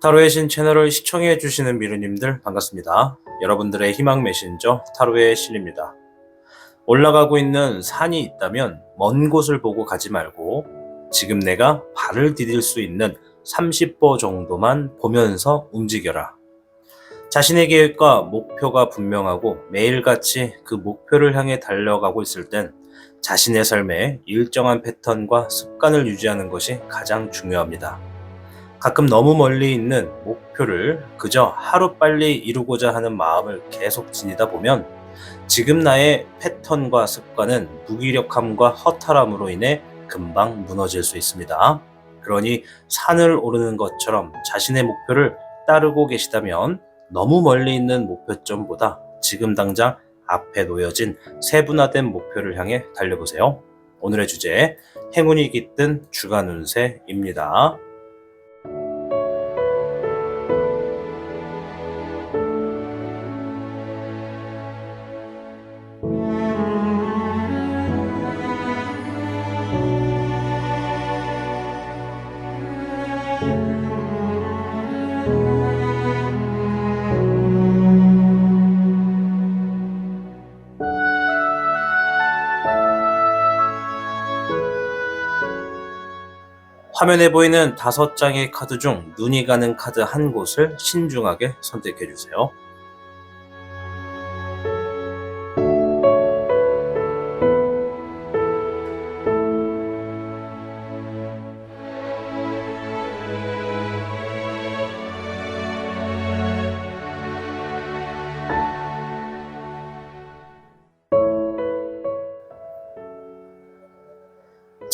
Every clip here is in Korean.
타로의 신 채널을 시청해 주시는 미르님들 반갑습니다. 여러분들의 희망 메신저 타로의 신입니다. 올라가고 있는 산이 있다면 먼 곳을 보고 가지 말고 지금 내가 발을 디딜 수 있는 30보 정도만 보면서 움직여라. 자신의 계획과 목표가 분명하고 매일같이 그 목표를 향해 달려가고 있을 땐 자신의 삶에 일정한 패턴과 습관을 유지하는 것이 가장 중요합니다. 가끔 너무 멀리 있는 목표를 그저 하루빨리 이루고자 하는 마음을 계속 지니다 보면 지금 나의 패턴과 습관은 무기력함과 허탈함으로 인해 금방 무너질 수 있습니다. 그러니 산을 오르는 것처럼 자신의 목표를 따르고 계시다면 너무 멀리 있는 목표점보다 지금 당장 앞에 놓여진 세분화된 목표를 향해 달려보세요. 오늘의 주제, 행운이 깃든 주간 운세입니다. 화면에 보이는 5장의 카드 중 눈이 가는 카드 한 곳을 신중하게 선택해 주세요.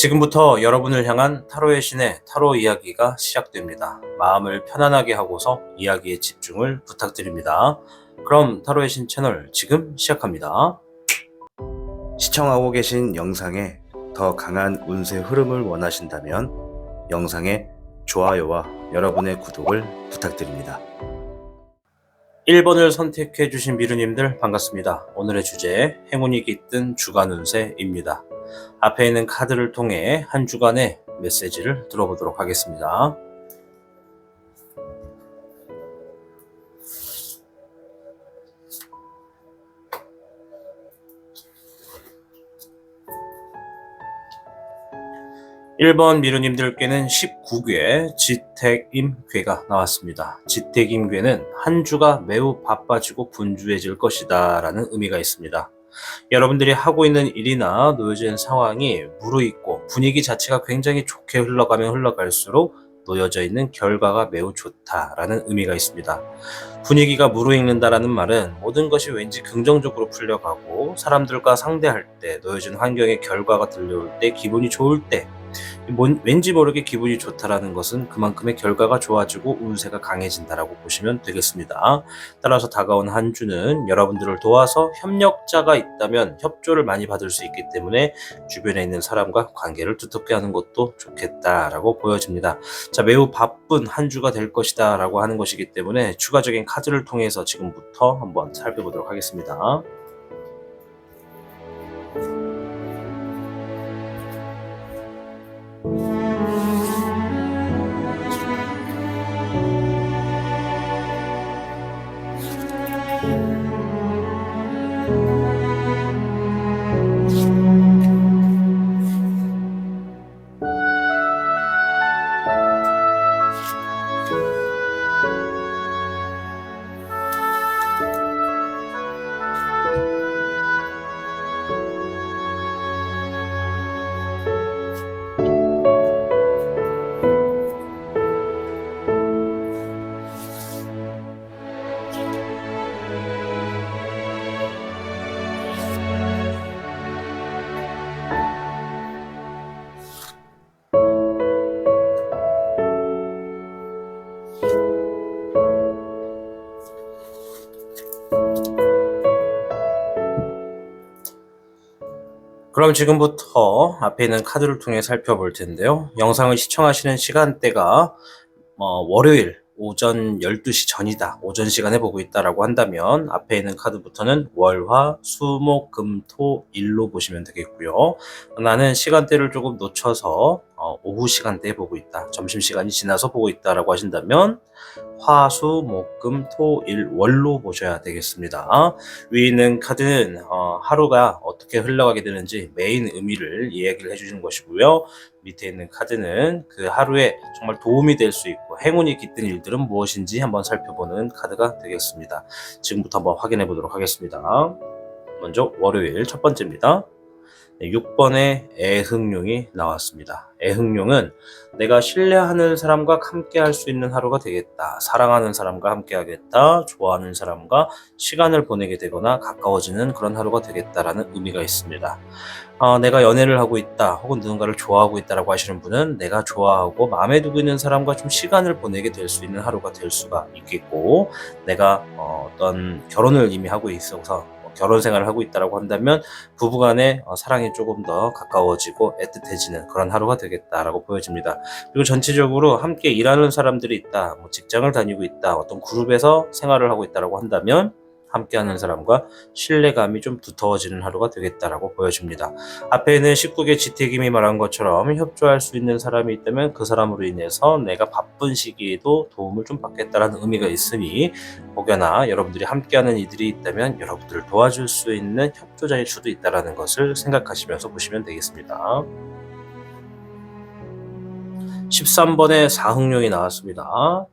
지금부터 여러분을 향한 타로의 신의 타로 이야기가 시작됩니다. 마음을 편안하게 하고서 이야기에 집중을 부탁드립니다. 그럼 타로의 신 채널 지금 시작합니다. 시청하고 계신 영상에 더 강한 운세 흐름을 원하신다면 영상에 좋아요와 여러분의 구독을 부탁드립니다. 1번을 선택해 주신 미르님들 반갑습니다. 오늘의 주제, 행운이 깃든 주간 운세입니다. 앞에 있는 카드를 통해 한 주간의 메시지를 들어보도록 하겠습니다. (1번) 미르님들께는 19괴 지택임괴가 나왔습니다. 지택임괴는 한 주가 매우 바빠지고 분주해질 것이다 라는 의미가 있습니다. 여러분들이 하고 있는 일이나 놓여진 상황이 무르익고 분위기 자체가 굉장히 좋게 흘러가면 흘러갈수록 놓여져 있는 결과가 매우 좋다라는 의미가 있습니다. 분위기가 무르익는다라는 말은 모든 것이 왠지 긍정적으로 풀려가고 사람들과 상대할 때 놓여진 환경의 결과가 들려올 때 기분이 좋을 때 왠지 모르게 기분이 좋다라는 것은 그만큼의 결과가 좋아지고 운세가 강해진다라고 보시면 되겠습니다. 따라서 다가온 한 주는 여러분들을 도와서 협력자가 있다면 협조를 많이 받을 수 있기 때문에 주변에 있는 사람과 관계를 두텁게 하는 것도 좋겠다라고 보여집니다. 자, 매우 바쁜 한 주가 될 것이다 라고 하는 것이기 때문에 추가적인 카드를 통해서 지금부터 한번 살펴보도록 하겠습니다. 그럼 지금부터 앞에 있는 카드를 통해 살펴볼 텐데요. 영상을 시청하시는 시간대가 월요일 오전 12시 전이다, 오전 시간에 보고 있다라고 한다면 앞에 있는 카드부터는 월, 화, 수, 목, 금, 토, 일로 보시면 되겠고요. 나는 시간대를 조금 놓쳐서 오후 시간대에 보고 있다, 점심시간이 지나서 보고 있다라고 하신다면 화, 수, 목, 금, 토, 일, 월로 보셔야 되겠습니다. 위에 있는 카드는 하루가 어떻게 흘러가게 되는지 메인 의미를 이야기를 해주시는 것이고요. 밑에 있는 카드는 그 하루에 정말 도움이 될 수 있고 행운이 깃든 일들은 무엇인지 한번 살펴보는 카드가 되겠습니다. 지금부터 한번 확인해 보도록 하겠습니다. 먼저 월요일 첫 번째입니다. 6번의 애흥룡이 나왔습니다. 애흥룡은 내가 신뢰하는 사람과 함께 할 수 있는 하루가 되겠다. 사랑하는 사람과 함께 하겠다. 좋아하는 사람과 시간을 보내게 되거나 가까워지는 그런 하루가 되겠다라는 의미가 있습니다. 내가 연애를 하고 있다, 혹은 누군가를 좋아하고 있다라고 하시는 분은 내가 좋아하고 마음에 두고 있는 사람과 좀 시간을 보내게 될 수 있는 하루가 될 수가 있겠고, 내가 어떤 결혼을 이미 하고 있어서 결혼 생활을 하고 있다라고 한다면 부부간의 사랑이 조금 더 가까워지고 애틋해지는 그런 하루가 되겠다라고 보여집니다. 그리고 전체적으로 함께 일하는 사람들이 있다, 뭐 직장을 다니고 있다, 어떤 그룹에서 생활을 하고 있다라고 한다면 함께하는 사람과 신뢰감이 좀 두터워지는 하루가 되겠다라고 보여집니다. 앞에 있는 19개 지태김이 말한 것처럼 협조할 수 있는 사람이 있다면 그 사람으로 인해서 내가 바쁜 시기에도 도움을 좀 받겠다라는 의미가 있으니, 혹여나 여러분들이 함께하는 이들이 있다면 여러분들을 도와줄 수 있는 협조자일 수도 있다는 것을 생각하시면서 보시면 되겠습니다. 13번의 사흥룡이 나왔습니다.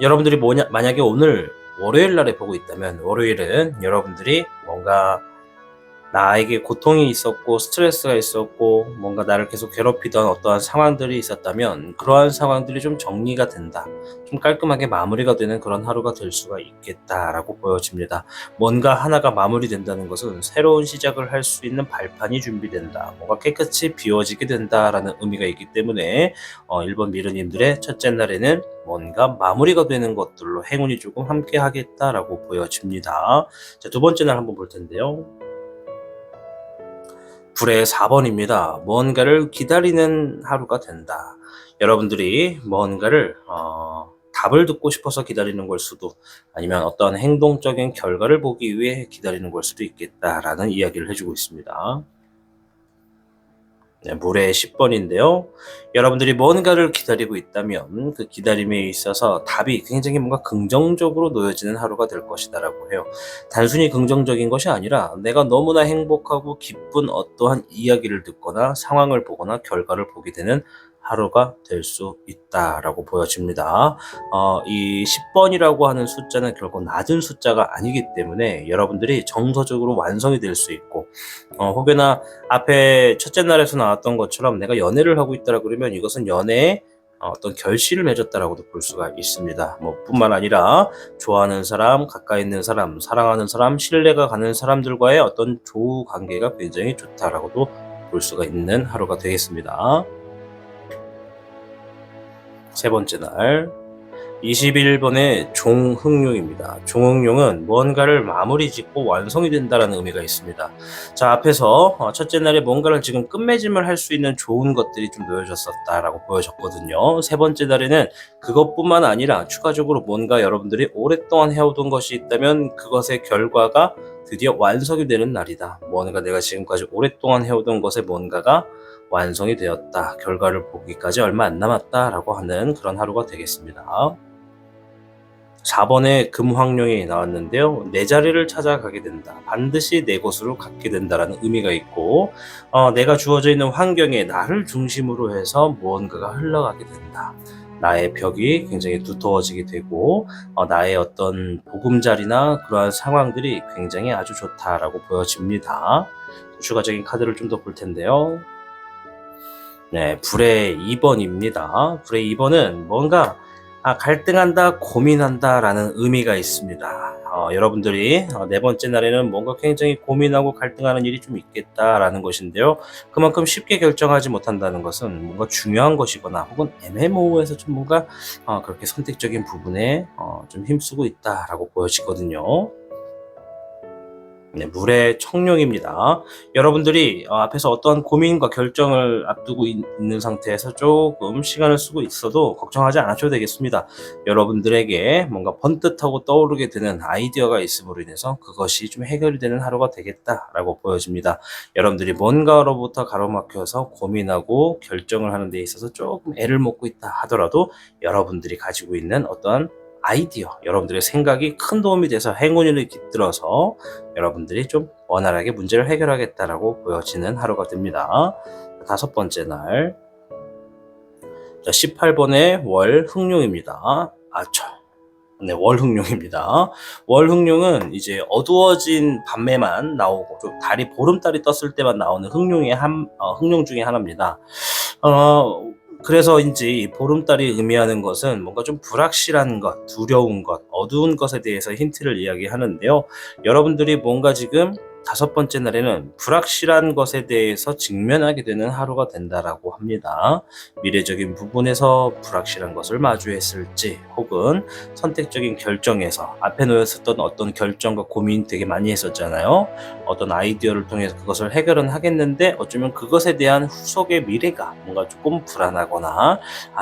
여러분들이 만약에 오늘 월요일 날에 보고 있다면, 월요일은 여러분들이 뭔가 나에게 고통이 있었고 스트레스가 있었고 뭔가 나를 계속 괴롭히던 어떠한 상황들이 있었다면 그러한 상황들이 좀 정리가 된다, 좀 깔끔하게 마무리가 되는 그런 하루가 될 수가 있겠다라고 보여집니다. 뭔가 하나가 마무리된다는 것은 새로운 시작을 할 수 있는 발판이 준비된다, 뭔가 깨끗이 비워지게 된다라는 의미가 있기 때문에 1번 미르님들의 첫째 날에는 뭔가 마무리가 되는 것들로 행운이 조금 함께 하겠다라고 보여집니다. 자, 두 번째 날 한번 볼 텐데요. 불의 4번입니다. 뭔가를 기다리는 하루가 된다. 여러분들이 뭔가를 답을 듣고 싶어서 기다리는 걸 수도, 아니면 어떤 행동적인 결과를 보기 위해 기다리는 걸 수도 있겠다라는 이야기를 해주고 있습니다. 네, 물의 10번인데요. 여러분들이 뭔가를 기다리고 있다면 그 기다림에 있어서 답이 굉장히 뭔가 긍정적으로 놓여지는 하루가 될 것이다 라고 해요. 단순히 긍정적인 것이 아니라 내가 너무나 행복하고 기쁜 어떠한 이야기를 듣거나 상황을 보거나 결과를 보게 되는 하루가 될 수 있다라고 보여집니다. 이 10번이라고 하는 숫자는 결국 낮은 숫자가 아니기 때문에 여러분들이 정서적으로 완성이 될 수 있고, 혹여나 앞에 첫째 날에서 나왔던 것처럼 내가 연애를 하고 있다라 그러면 이것은 연애에 어떤 결실을 맺었다라고도 볼 수가 있습니다. 뿐만 아니라 좋아하는 사람, 가까이 있는 사람, 사랑하는 사람, 신뢰가 가는 사람들과의 어떤 조우 관계가 굉장히 좋다라고도 볼 수가 있는 하루가 되겠습니다. 세 번째 날 21번의 종흥룡입니다. 종흥룡은 뭔가를 마무리 짓고 완성이 된다는 의미가 있습니다. 자, 앞에서 첫째 날에 뭔가를 지금 끝맺음을 할 수 있는 좋은 것들이 좀 놓여졌었다라고 보여졌거든요. 세 번째 날에는 그것뿐만 아니라 추가적으로 뭔가 여러분들이 오랫동안 해오던 것이 있다면 그것의 결과가 드디어 완성이 되는 날이다. 뭔가 내가 지금까지 오랫동안 해오던 것의 뭔가가 완성이 되었다, 결과를 보기까지 얼마 안 남았다라고 하는 그런 하루가 되겠습니다. 4번의 금황룡이 나왔는데요. 내 자리를 찾아가게 된다, 반드시 내 곳으로 갖게 된다라는 의미가 있고, 내가 주어져 있는 환경에 나를 중심으로 해서 무언가가 흘러가게 된다, 나의 벽이 굉장히 두터워지게 되고 나의 어떤 보금자리나 그러한 상황들이 굉장히 아주 좋다라고 보여집니다. 추가적인 카드를 좀 더 볼 텐데요. 네, 불의 2번입니다. 불의 2번은 뭔가 갈등한다, 고민한다 라는 의미가 있습니다. 여러분들이 네 번째 날에는 뭔가 굉장히 고민하고 갈등하는 일이 좀 있겠다라는 것인데요. 그만큼 쉽게 결정하지 못한다는 것은 뭔가 중요한 것이거나 혹은 애매모호해서 좀 뭔가 그렇게 선택적인 부분에 좀 힘쓰고 있다라고 보여지거든요. 네, 물의 청룡입니다. 여러분들이 앞에서 어떤 고민과 결정을 앞두고 있는 상태에서 조금 시간을 쓰고 있어도 걱정하지 않으셔도 되겠습니다. 여러분들에게 뭔가 번뜩하고 떠오르게 되는 아이디어가 있음으로 인해서 그것이 좀 해결이 되는 하루가 되겠다라고 보여집니다. 여러분들이 뭔가로부터 가로막혀서 고민하고 결정을 하는 데 있어서 조금 애를 먹고 있다 하더라도 여러분들이 가지고 있는 어떤 아이디어, 여러분들의 생각이 큰 도움이 돼서 행운을 깃들어서 여러분들이 좀 원활하게 문제를 해결하겠다라고 보여지는 하루가 됩니다. 다섯 번째 날, 18번의 월흥룡입니다. 네, 월흥룡입니다. 월흥룡은 이제 어두워진 밤에만 나오고 좀 보름달이 떴을 때만 나오는 흥룡 중에 하나입니다. 그래서인지 보름달이 의미하는 것은 뭔가 좀 불확실한 것, 두려운 것, 어두운 것에 대해서 힌트를 이야기하는데요. 여러분들이 뭔가 지금 다섯 번째 날에는 불확실한 것에 대해서 직면하게 되는 하루가 된다라고 합니다. 미래적인 부분에서 불확실한 것을 마주했을지, 혹은 선택적인 결정에서 앞에 놓였었던 어떤 결정과 고민 되게 많이 했었잖아요. 어떤 아이디어를 통해서 그것을 해결은 하겠는데 어쩌면 그것에 대한 후속의 미래가 뭔가 조금 불안하거나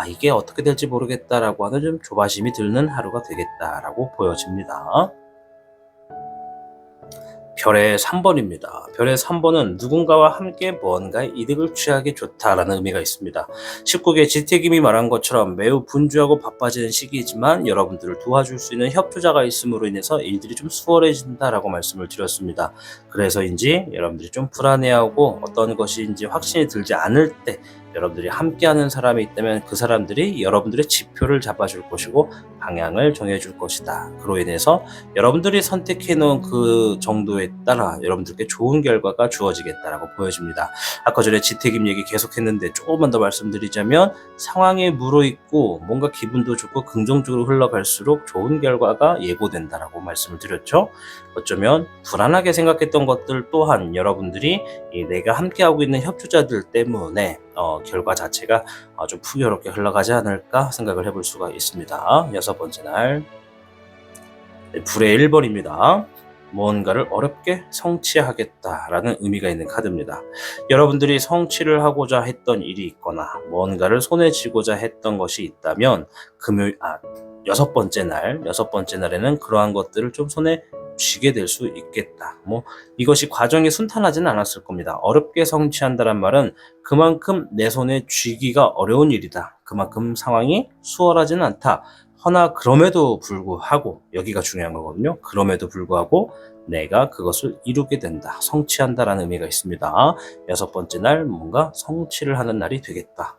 이게 어떻게 될지 모르겠다라고 하는 좀 조바심이 드는 하루가 되겠다라고 보여집니다. 별의 3번입니다. 별의 3번은 누군가와 함께 뭔가의 이득을 취하기 좋다라는 의미가 있습니다. 19개 지태김이 말한 것처럼 매우 분주하고 바빠지는 시기이지만 여러분들을 도와줄 수 있는 협조자가 있음으로 인해서 일들이 좀 수월해진다라고 말씀을 드렸습니다. 그래서인지 여러분들이 좀 불안해하고 어떤 것인지 확신이 들지 않을 때 여러분들이 함께하는 사람이 있다면 그 사람들이 여러분들의 지표를 잡아줄 것이고 방향을 정해줄 것이다. 그로 인해서 여러분들이 선택해놓은 그 정도에 따라 여러분들께 좋은 결과가 주어지겠다라고 보여집니다. 아까 전에 지태김 얘기 계속했는데 조금만 더 말씀드리자면 상황에 무르익고 뭔가 기분도 좋고 긍정적으로 흘러갈수록 좋은 결과가 예고된다라고 말씀을 드렸죠. 어쩌면 불안하게 생각했던 것들 또한 여러분들이 내가 함께하고 있는 협조자들 때문에 결과 자체가 좀 풍요롭게 흘러가지 않을까 생각을 해볼 수가 있습니다. 여섯 번째 날, 불의 1번입니다. 뭔가를 어렵게 성취하겠다라는 의미가 있는 카드입니다. 여러분들이 성취를 하고자 했던 일이 있거나 뭔가를 손에 쥐고자 했던 것이 있다면 여섯 번째 날에는 그러한 것들을 좀 손에 쥐게 될 수 있겠다. 이것이 과정이 순탄하지는 않았을 겁니다. 어렵게 성취한다는 말은 그만큼 내 손에 쥐기가 어려운 일이다. 그만큼 상황이 수월하지는 않다. 허나 그럼에도 불구하고, 여기가 중요한 거거든요. 그럼에도 불구하고 내가 그것을 이루게 된다, 성취한다라는 의미가 있습니다. 여섯 번째 날 뭔가 성취를 하는 날이 되겠다.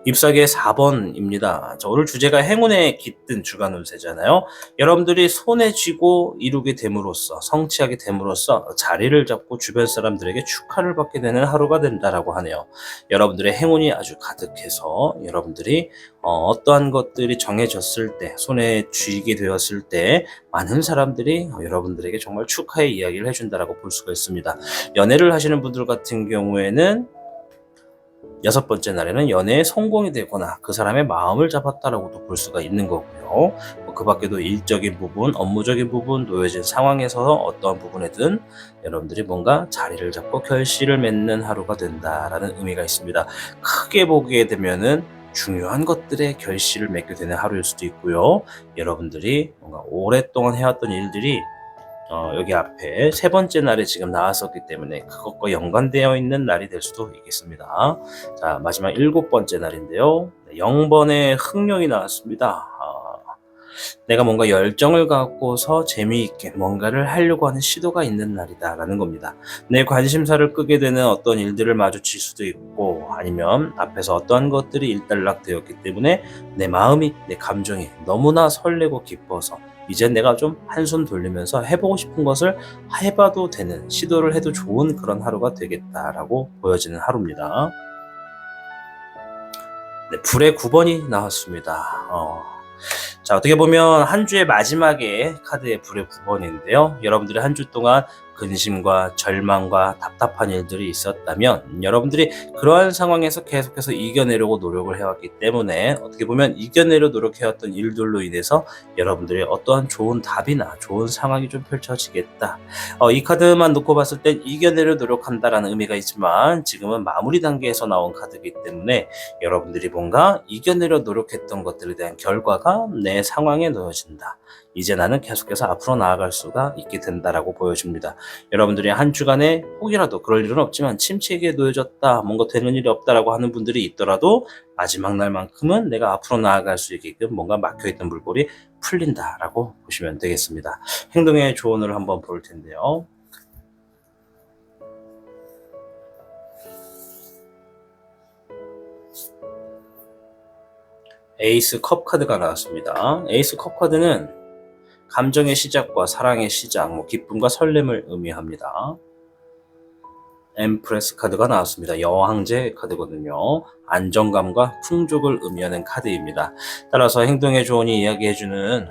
잎사귀의 4번입니다. 오늘 주제가 행운에 깃든 주간 운세잖아요. 여러분들이 손에 쥐고 이루게 됨으로써, 성취하게 됨으로써 자리를 잡고 주변 사람들에게 축하를 받게 되는 하루가 된다라고 하네요. 여러분들의 행운이 아주 가득해서 여러분들이 어떠한 것들이 정해졌을 때, 손에 쥐게 되었을 때 많은 사람들이 여러분들에게 정말 축하의 이야기를 해준다라고 볼 수가 있습니다. 연애를 하시는 분들 같은 경우에는 여섯 번째 날에는 연애에 성공이 되거나 그 사람의 마음을 잡았다라고도 볼 수가 있는 거고요. 그 밖에도 일적인 부분, 업무적인 부분, 놓여진 상황에서 어떠한 부분에든 여러분들이 뭔가 자리를 잡고 결실을 맺는 하루가 된다라는 의미가 있습니다. 크게 보게 되면은 중요한 것들의 결실을 맺게 되는 하루일 수도 있고요. 여러분들이 뭔가 오랫동안 해왔던 일들이 여기 앞에 세 번째 날에 지금 나왔었기 때문에 그것과 연관되어 있는 날이 될 수도 있겠습니다. 자, 마지막 일곱 번째 날인데요. 0번의 흥룡이 나왔습니다. 내가 뭔가 열정을 갖고서 재미있게 뭔가를 하려고 하는 시도가 있는 날이다라는 겁니다. 내 관심사를 끄게 되는 어떤 일들을 마주칠 수도 있고, 아니면 앞에서 어떠한 것들이 일단락되었기 때문에 내 마음이, 내 감정이 너무나 설레고 기뻐서 이제 내가 좀 한숨 돌리면서 해보고 싶은 것을 해봐도 되는, 시도를 해도 좋은 그런 하루가 되겠다라고 보여지는 하루입니다. 네, 불의 9번이 나왔습니다. 자, 어떻게 보면 한 주의 마지막에 카드의 불의 9번인데요. 여러분들이 한 주 동안 근심과 절망과 답답한 일들이 있었다면 여러분들이 그러한 상황에서 계속해서 이겨내려고 노력을 해왔기 때문에 어떻게 보면 이겨내려 노력해왔던 일들로 인해서 여러분들이 어떠한 좋은 답이나 좋은 상황이 좀 펼쳐지겠다. 이 카드만 놓고 봤을 땐 이겨내려 노력한다라는 의미가 있지만 지금은 마무리 단계에서 나온 카드이기 때문에 여러분들이 뭔가 이겨내려 노력했던 것들에 대한 결과가 내 상황에 놓여진다. 이제 나는 계속해서 앞으로 나아갈 수가 있게 된다라고 보여집니다. 여러분들이 한 주간에 혹이라도 그럴 일은 없지만 침체기에 놓여졌다, 뭔가 되는 일이 없다라고 하는 분들이 있더라도 마지막 날만큼은 내가 앞으로 나아갈 수 있게끔 뭔가 막혀있던 물꼬리 풀린다라고 보시면 되겠습니다. 행동의 조언을 한번 볼 텐데요. 에이스 컵 카드가 나왔습니다. 에이스 컵 카드는 감정의 시작과 사랑의 시작, 기쁨과 설렘을 의미합니다. 엠프레스 카드가 나왔습니다. 여왕제 카드거든요. 안정감과 풍족을 의미하는 카드입니다. 따라서 행동의 조언이 이야기해주는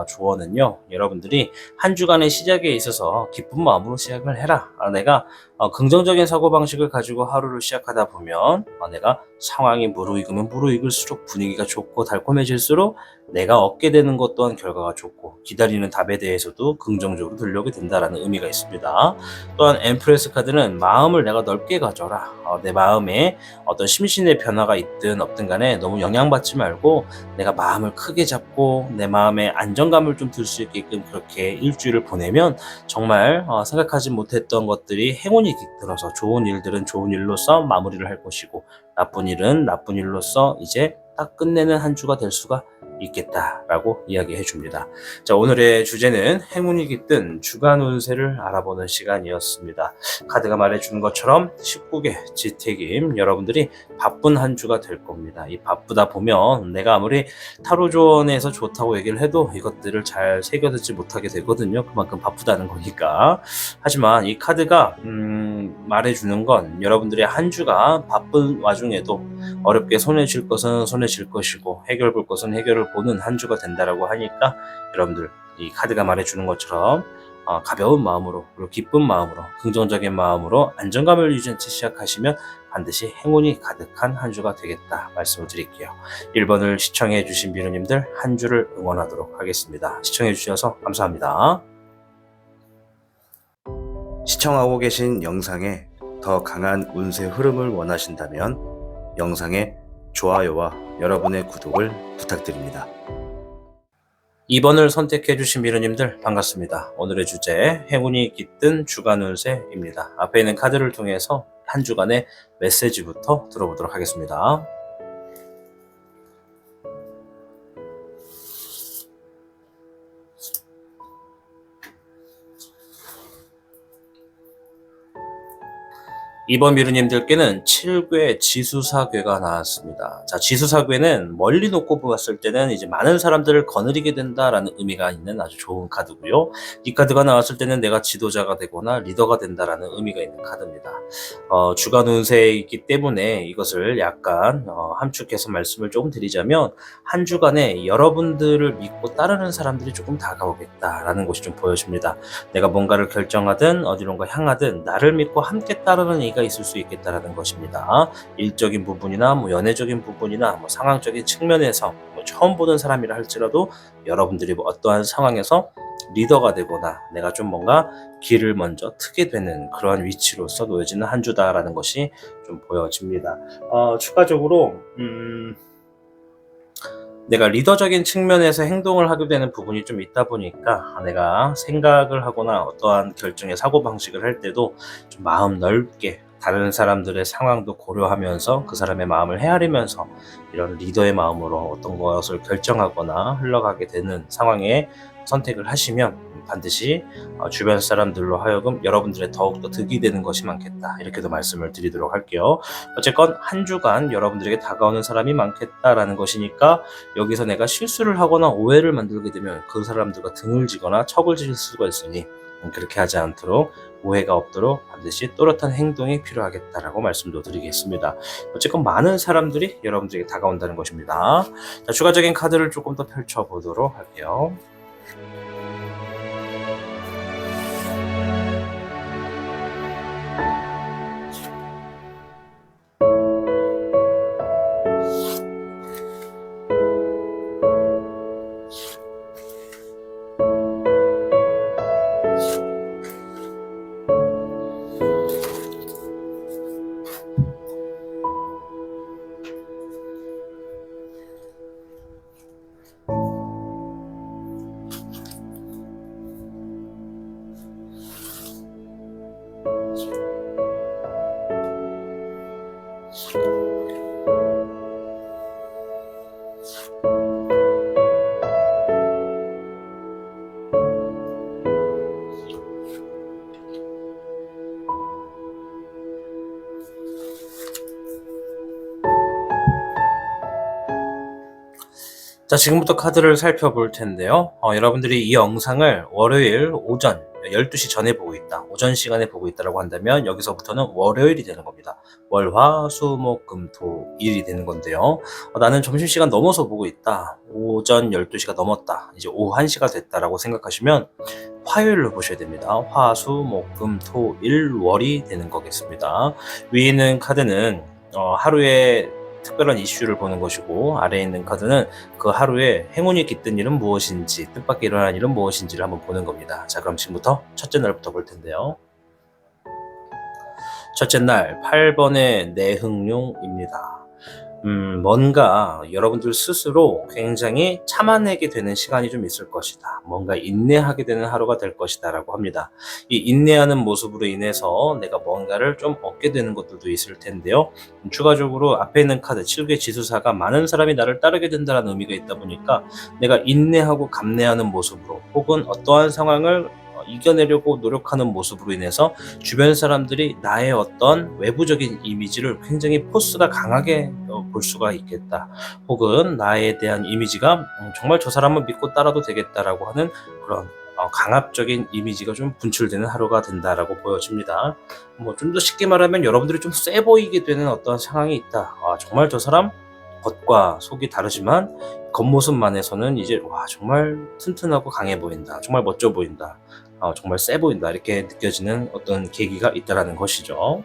조언은요, 여러분들이 한 주간의 시작에 있어서 기쁜 마음으로 시작을 해라. 내가 긍정적인 사고방식을 가지고 하루를 시작하다 보면 내가 상황이 무르익으면 무르익을수록 분위기가 좋고 달콤해질수록 내가 얻게 되는 것 또한 결과가 좋고 기다리는 답에 대해서도 긍정적으로 들려오게 된다는 의미가 있습니다. 또한 엠프레스 카드는 마음을 내가 넓게 가져라. 내 마음에 어떤 심신의 변화가 있든 없든 간에 너무 영향받지 말고 내가 마음을 크게 잡고 내 마음에 안정감을 좀 들 수 있게끔 그렇게 일주일을 보내면 정말 생각하지 못했던 것들이 행운이 깃들어서 좋은 일들은 좋은 일로서 마무리를 할 것이고 나쁜 일은 나쁜 일로서 이제 딱 끝내는 한 주가 될 수가 있겠다라고 이야기해 줍니다. 자, 오늘의 주제는 행운이 깃든 주간 운세를 알아보는 시간이었습니다. 카드가 말해주는 것처럼 19개 지택임 여러분들이 바쁜 한 주가 될 겁니다. 이 바쁘다 보면 내가 아무리 타로 조언에서 좋다고 얘기를 해도 이것들을 잘 새겨듣지 못하게 되거든요. 그만큼 바쁘다는 거니까. 하지만 이 카드가 말해주는 건 여러분들의 한 주가 바쁜 와중에도 어렵게 손에 쥘 것은 손에 쥘 것이고 해결 볼 것은 해결을 보는 한 주가 된다라고 하니까 여러분들 이 카드가 말해주는 것처럼 가벼운 마음으로 그리고 기쁜 마음으로 긍정적인 마음으로 안정감을 유지한 채 시작하시면 반드시 행운이 가득한 한 주가 되겠다 말씀을 드릴게요. 1번을 시청해 주신 비누님들 한 주를 응원하도록 하겠습니다. 시청해 주셔서 감사합니다. 시청하고 계신 영상에 더 강한 운세 흐름을 원하신다면 영상에 좋아요와 여러분의 구독을 부탁드립니다. 2번을 선택해 주신 미르님들 반갑습니다. 오늘의 주제 행운이 깃든 주간 운세입니다. 앞에 있는 카드를 통해서 한 주간의 메시지부터 들어보도록 하겠습니다. 이번 미르님들께는 7궤 지수사궤가 나왔습니다. 자, 지수사궤는 멀리 놓고 보았을 때는 이제 많은 사람들을 거느리게 된다라는 의미가 있는 아주 좋은 카드고요. 이 카드가 나왔을 때는 내가 지도자가 되거나 리더가 된다라는 의미가 있는 카드입니다. 주간 운세에 있기 때문에 이것을 약간 함축해서 말씀을 조금 드리자면 한 주간에 여러분들을 믿고 따르는 사람들이 조금 다가오겠다라는 것이 좀 보여집니다. 내가 뭔가를 결정하든 어디론가 향하든 나를 믿고 함께 따르는 이가 있을 수 있겠다라는 것입니다. 일적인 부분이나 연애적인 부분이나 상황적인 측면에서 처음 보는 사람이라 할지라도 여러분들이 어떠한 상황에서 리더가 되거나 내가 좀 뭔가 길을 먼저 트게 되는 그러한 위치로서 놓여지는 한 주다라는 것이 좀 보여집니다. 추가적으로 내가 리더적인 측면에서 행동을 하게 되는 부분이 좀 있다 보니까 내가 생각을 하거나 어떠한 결정의 사고방식을 할 때도 좀 마음 넓게 다른 사람들의 상황도 고려하면서 그 사람의 마음을 헤아리면서 이런 리더의 마음으로 어떤 것을 결정하거나 흘러가게 되는 상황에 선택을 하시면 반드시 주변 사람들로 하여금 여러분들의 더욱더 득이 되는 것이 많겠다 이렇게도 말씀을 드리도록 할게요. 어쨌건 한 주간 여러분들에게 다가오는 사람이 많겠다라는 것이니까 여기서 내가 실수를 하거나 오해를 만들게 되면 그 사람들과 등을 지거나 척을 질 수가 있으니 그렇게 하지 않도록 오해가 없도록 반드시 또렷한 행동이 필요하겠다라고 말씀도 드리겠습니다. 어쨌건 많은 사람들이 여러분들에게 다가온다는 것입니다. 자, 추가적인 카드를 조금 더 펼쳐보도록 할게요. 자, 지금부터 카드를 살펴볼 텐데요. 여러분들이 이 영상을 월요일 오전 12시 전에 보고 있다, 오전 시간에 보고 있다라고 한다면 여기서부터는 월요일이 되는 겁니다. 월, 화, 수, 목, 금, 토, 일이 되는 건데요. 나는 점심시간 넘어서 보고 있다, 오전 12시가 넘었다, 이제 오후 1시가 됐다라고 생각하시면 화요일로 보셔야 됩니다. 화, 수, 목, 금, 토, 일, 월이 되는 거겠습니다. 위에 있는 카드는 하루에 특별한 이슈를 보는 것이고, 아래에 있는 카드는 그 하루에 행운이 깃든 일은 무엇인지, 뜻밖의 일어난 일은 무엇인지를 한번 보는 겁니다. 자, 그럼 지금부터 첫째 날부터 볼 텐데요. 첫째 날 8번의 내흥룡입니다. 뭔가 여러분들 스스로 굉장히 참아내게 되는 시간이 좀 있을 것이다, 뭔가 인내하게 되는 하루가 될 것이다 라고 합니다. 이 인내하는 모습으로 인해서 내가 뭔가를 좀 얻게 되는 것들도 있을 텐데요. 추가적으로 앞에 있는 카드 7개 지수사가 많은 사람이 나를 따르게 된다는 의미가 있다 보니까 내가 인내하고 감내하는 모습으로, 혹은 어떠한 상황을 이겨내려고 노력하는 모습으로 인해서 주변 사람들이 나의 어떤 외부적인 이미지를 굉장히 포스가 강하게 볼 수가 있겠다, 혹은 나에 대한 이미지가 정말 저 사람은 믿고 따라도 되겠다라고 하는 그런 강압적인 이미지가 좀 분출되는 하루가 된다라고 보여집니다. 좀 더 쉽게 말하면 여러분들이 좀 세 보이게 되는 어떤 상황이 있다. 정말 저 사람 겉과 속이 다르지만 겉모습만에서는 이제 정말 튼튼하고 강해 보인다, 정말 멋져 보인다, 정말 세 보인다, 이렇게 느껴지는 어떤 계기가 있다라는 것이죠.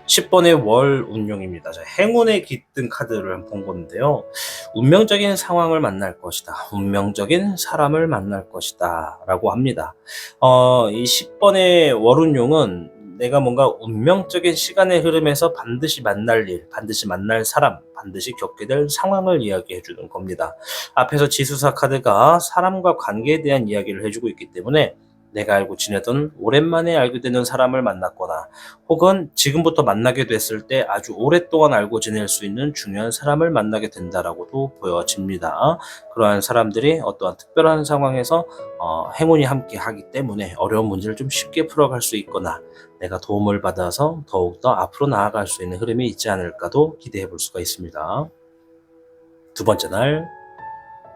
10번의 월 운용입니다. 자, 행운에 깃든 카드를 본 건데요. 운명적인 상황을 만날 것이다, 운명적인 사람을 만날 것이다 라고 합니다. 이 10번의 월 운용은 내가 뭔가 운명적인 시간의 흐름에서 반드시 만날 일, 반드시 만날 사람, 반드시 겪게 될 상황을 이야기해 주는 겁니다. 앞에서 지수사 카드가 사람과 관계에 대한 이야기를 해주고 있기 때문에 내가 알고 지내던, 오랜만에 알게 되는 사람을 만났거나, 혹은 지금부터 만나게 됐을 때 아주 오랫동안 알고 지낼 수 있는 중요한 사람을 만나게 된다라고도 보여집니다. 그러한 사람들이 어떠한 특별한 상황에서 행운이 함께 하기 때문에 어려운 문제를 좀 쉽게 풀어갈 수 있거나, 내가 도움을 받아서 더욱더 앞으로 나아갈 수 있는 흐름이 있지 않을까도 기대해 볼 수가 있습니다. 두 번째 날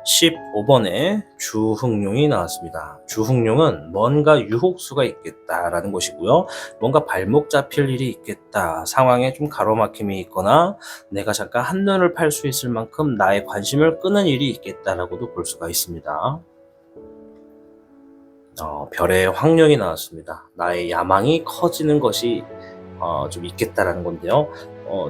15번에 주흥룡이 나왔습니다. 주흥룡은 뭔가 유혹수가 있겠다라는 것이고요. 뭔가 발목 잡힐 일이 있겠다, 상황에 좀 가로막힘이 있거나 내가 잠깐 한눈을 팔 수 있을 만큼 나의 관심을 끄는 일이 있겠다라고도 볼 수가 있습니다. 별의 황룡이 나왔습니다. 나의 야망이 커지는 것이 좀 있겠다라는 건데요.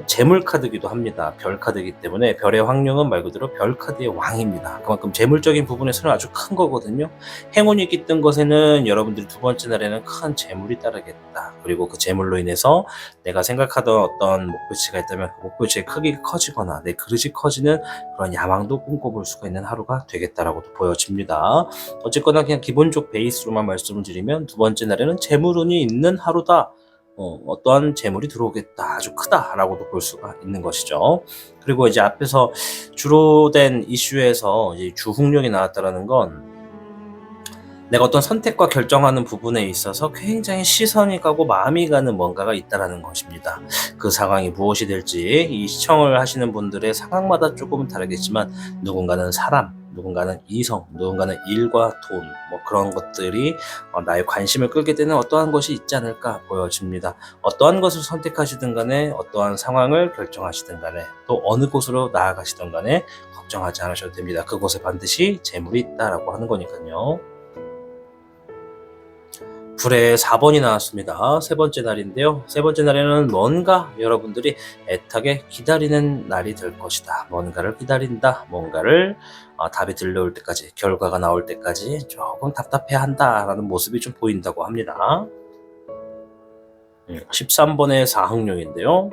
재물 카드기도 합니다. 별 카드이기 때문에 별의 황룡은 말 그대로 별 카드의 왕입니다. 그만큼 재물적인 부분에서는 아주 큰 거거든요. 행운이 깃든 것에는 여러분들이 두 번째 날에는 큰 재물이 따르겠다, 그리고 그 재물로 인해서 내가 생각하던 어떤 목표치가 있다면 그 목표치의 크기가 커지거나 내 그릇이 커지는 그런 야망도 꿈꿔볼 수가 있는 하루가 되겠다라고도 보여집니다. 어쨌거나 그냥 기본적 베이스로만 말씀을 드리면 두 번째 날에는 재물운이 있는 하루다, 어떠한 재물이 들어오겠다, 아주 크다라고도 볼 수가 있는 것이죠. 그리고 이제 앞에서 주로 된 이슈에서 이제 주흥룡이 나왔다라는 건 내가 어떤 선택과 결정하는 부분에 있어서 굉장히 시선이 가고 마음이 가는 뭔가가 있다라는 것입니다. 그 상황이 무엇이 될지 이 시청을 하시는 분들의 상황마다 조금은 다르겠지만, 누군가는 사람, 누군가는 이성, 누군가는 일과 돈, 그런 것들이 나의 관심을 끌게 되는 어떠한 것이 있지 않을까 보여집니다. 어떠한 것을 선택하시든 간에, 어떠한 상황을 결정하시든 간에, 또 어느 곳으로 나아가시든 간에 걱정하지 않으셔도 됩니다. 그곳에 반드시 재물이 있다라고 하는 거니까요. 불의 4번이 나왔습니다. 세 번째 날인데요. 세 번째 날에는 뭔가 여러분들이 애타게 기다리는 날이 될 것이다. 뭔가를 기다린다. 뭔가를 답이 들려올 때까지, 결과가 나올 때까지 조금 답답해한다라는 모습이 좀 보인다고 합니다. 13번의 사흥룡인데요.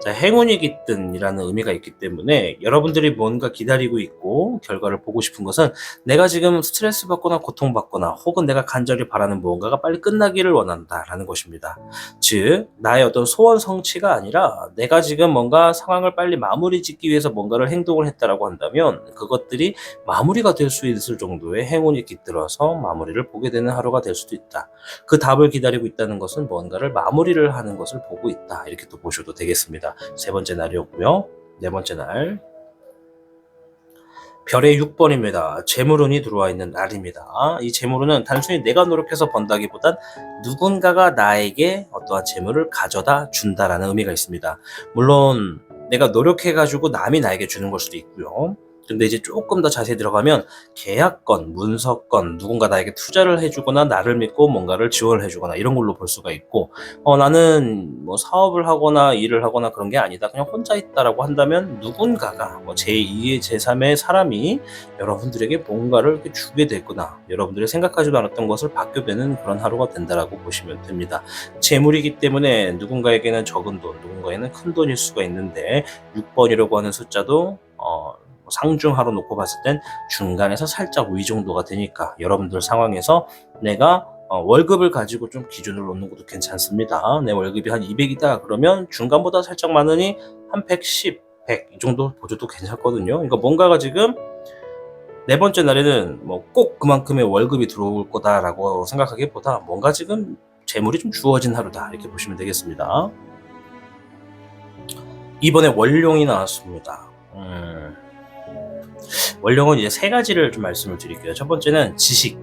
자, 행운이 깃든이라는 의미가 있기 때문에 여러분들이 뭔가 기다리고 있고 결과를 보고 싶은 것은 내가 지금 스트레스 받거나 고통받거나 혹은 내가 간절히 바라는 무언가가 빨리 끝나기를 원한다라는 것입니다. 즉, 나의 어떤 소원 성취가 아니라 내가 지금 뭔가 상황을 빨리 마무리 짓기 위해서 뭔가를 행동을 했다라고 한다면 그것들이 마무리가 될 수 있을 정도의 행운이 깃들어서 마무리를 보게 되는 하루가 될 수도 있다. 그 답을 기다리고 있다는 것은 뭔가를 마무리를 하는 것을 보고 있다. 이렇게 또 보셔도 되겠습니다. 세 번째 날이었고요. 네 번째 날. 별의 6번입니다. 재물운이 들어와 있는 날입니다. 이 재물운은 단순히 내가 노력해서 번다기보단 누군가가 나에게 어떠한 재물을 가져다 준다라는 의미가 있습니다. 물론 내가 노력해가지고 남이 나에게 주는 걸 수도 있고요. 근데 이제 조금 더 자세히 들어가면 계약건, 문서건, 누군가 나에게 투자를 해주거나 나를 믿고 뭔가를 지원을 해주거나 이런 걸로 볼 수가 있고, 나는 뭐 사업을 하거나 일을 하거나 그런 게 아니다. 그냥 혼자 있다라고 한다면 누군가가 뭐 제2의 제3의 사람이 여러분들에게 뭔가를 이렇게 주게 됐구나. 여러분들이 생각하지도 않았던 것을 받게 되는 그런 하루가 된다라고 보시면 됩니다. 재물이기 때문에 누군가에게는 적은 돈, 누군가에게는 큰 돈일 수가 있는데 6번이라고 하는 숫자도 상중하로 놓고 봤을 땐 중간에서 살짝 위 정도가 되니까 여러분들 상황에서 내가 월급을 가지고 좀 기준을 놓는 것도 괜찮습니다. 내 월급이 한 200이다 그러면 중간보다 살짝 많으니 한 110, 100 이 정도 보셔도 괜찮거든요. 그러니까 뭔가가 지금 네 번째 날에는 뭐 꼭 그만큼의 월급이 들어올 거다라고 생각하기보다 뭔가 지금 재물이 좀 주어진 하루다 이렇게 보시면 되겠습니다. 이번에 월룡이 나왔습니다. 원령은 이제 세 가지를 좀 말씀을 드릴게요. 첫 번째는 지식.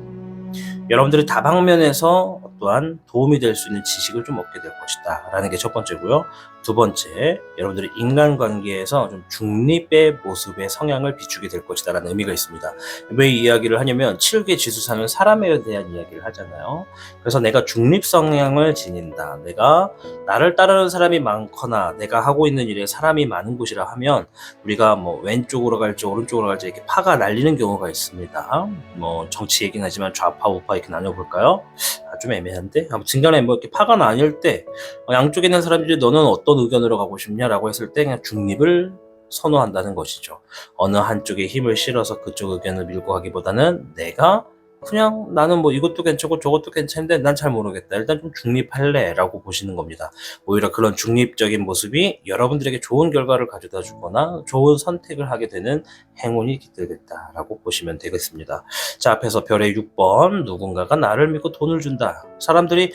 여러분들이 다방면에서 어떠한 도움이 될 수 있는 지식을 좀 얻게 될 것이다 라는 게 첫 번째고요. 두 번째, 여러분들이 인간관계에서 좀 중립의 모습의 성향을 비추게 될 것이다 라는 의미가 있습니다. 왜 이 이야기를 하냐면 7개 지수상은 사람에 대한 이야기를 하잖아요. 그래서 내가 중립 성향을 지닌다. 내가 나를 따르는 사람이 많거나 내가 하고 있는 일에 사람이 많은 곳이라 하면 우리가 뭐 왼쪽으로 갈지 오른쪽으로 갈지 이렇게 파가 날리는 경우가 있습니다. 뭐 정치 얘기는 하지만 좌파 우파 이렇게 나눠볼까요? 좀 애매한데 아무튼 간에 뭐 이렇게 파가 나뉠 때 양쪽에 있는 사람들이 너는 어떤 의견으로 가고 싶냐라고 했을 때 그냥 중립을 선호한다는 것이죠. 어느 한쪽에 힘을 실어서 그쪽 의견을 밀고 가기보다는 내가 그냥 나는 뭐 이것도 괜찮고 저것도 괜찮은데 난 잘 모르겠다. 일단 좀 중립할래 라고 보시는 겁니다. 오히려 그런 중립적인 모습이 여러분들에게 좋은 결과를 가져다 주거나 좋은 선택을 하게 되는 행운이 깃들겠다라고 보시면 되겠습니다. 자, 앞에서 별의 6번 누군가가 나를 믿고 돈을 준다. 사람들이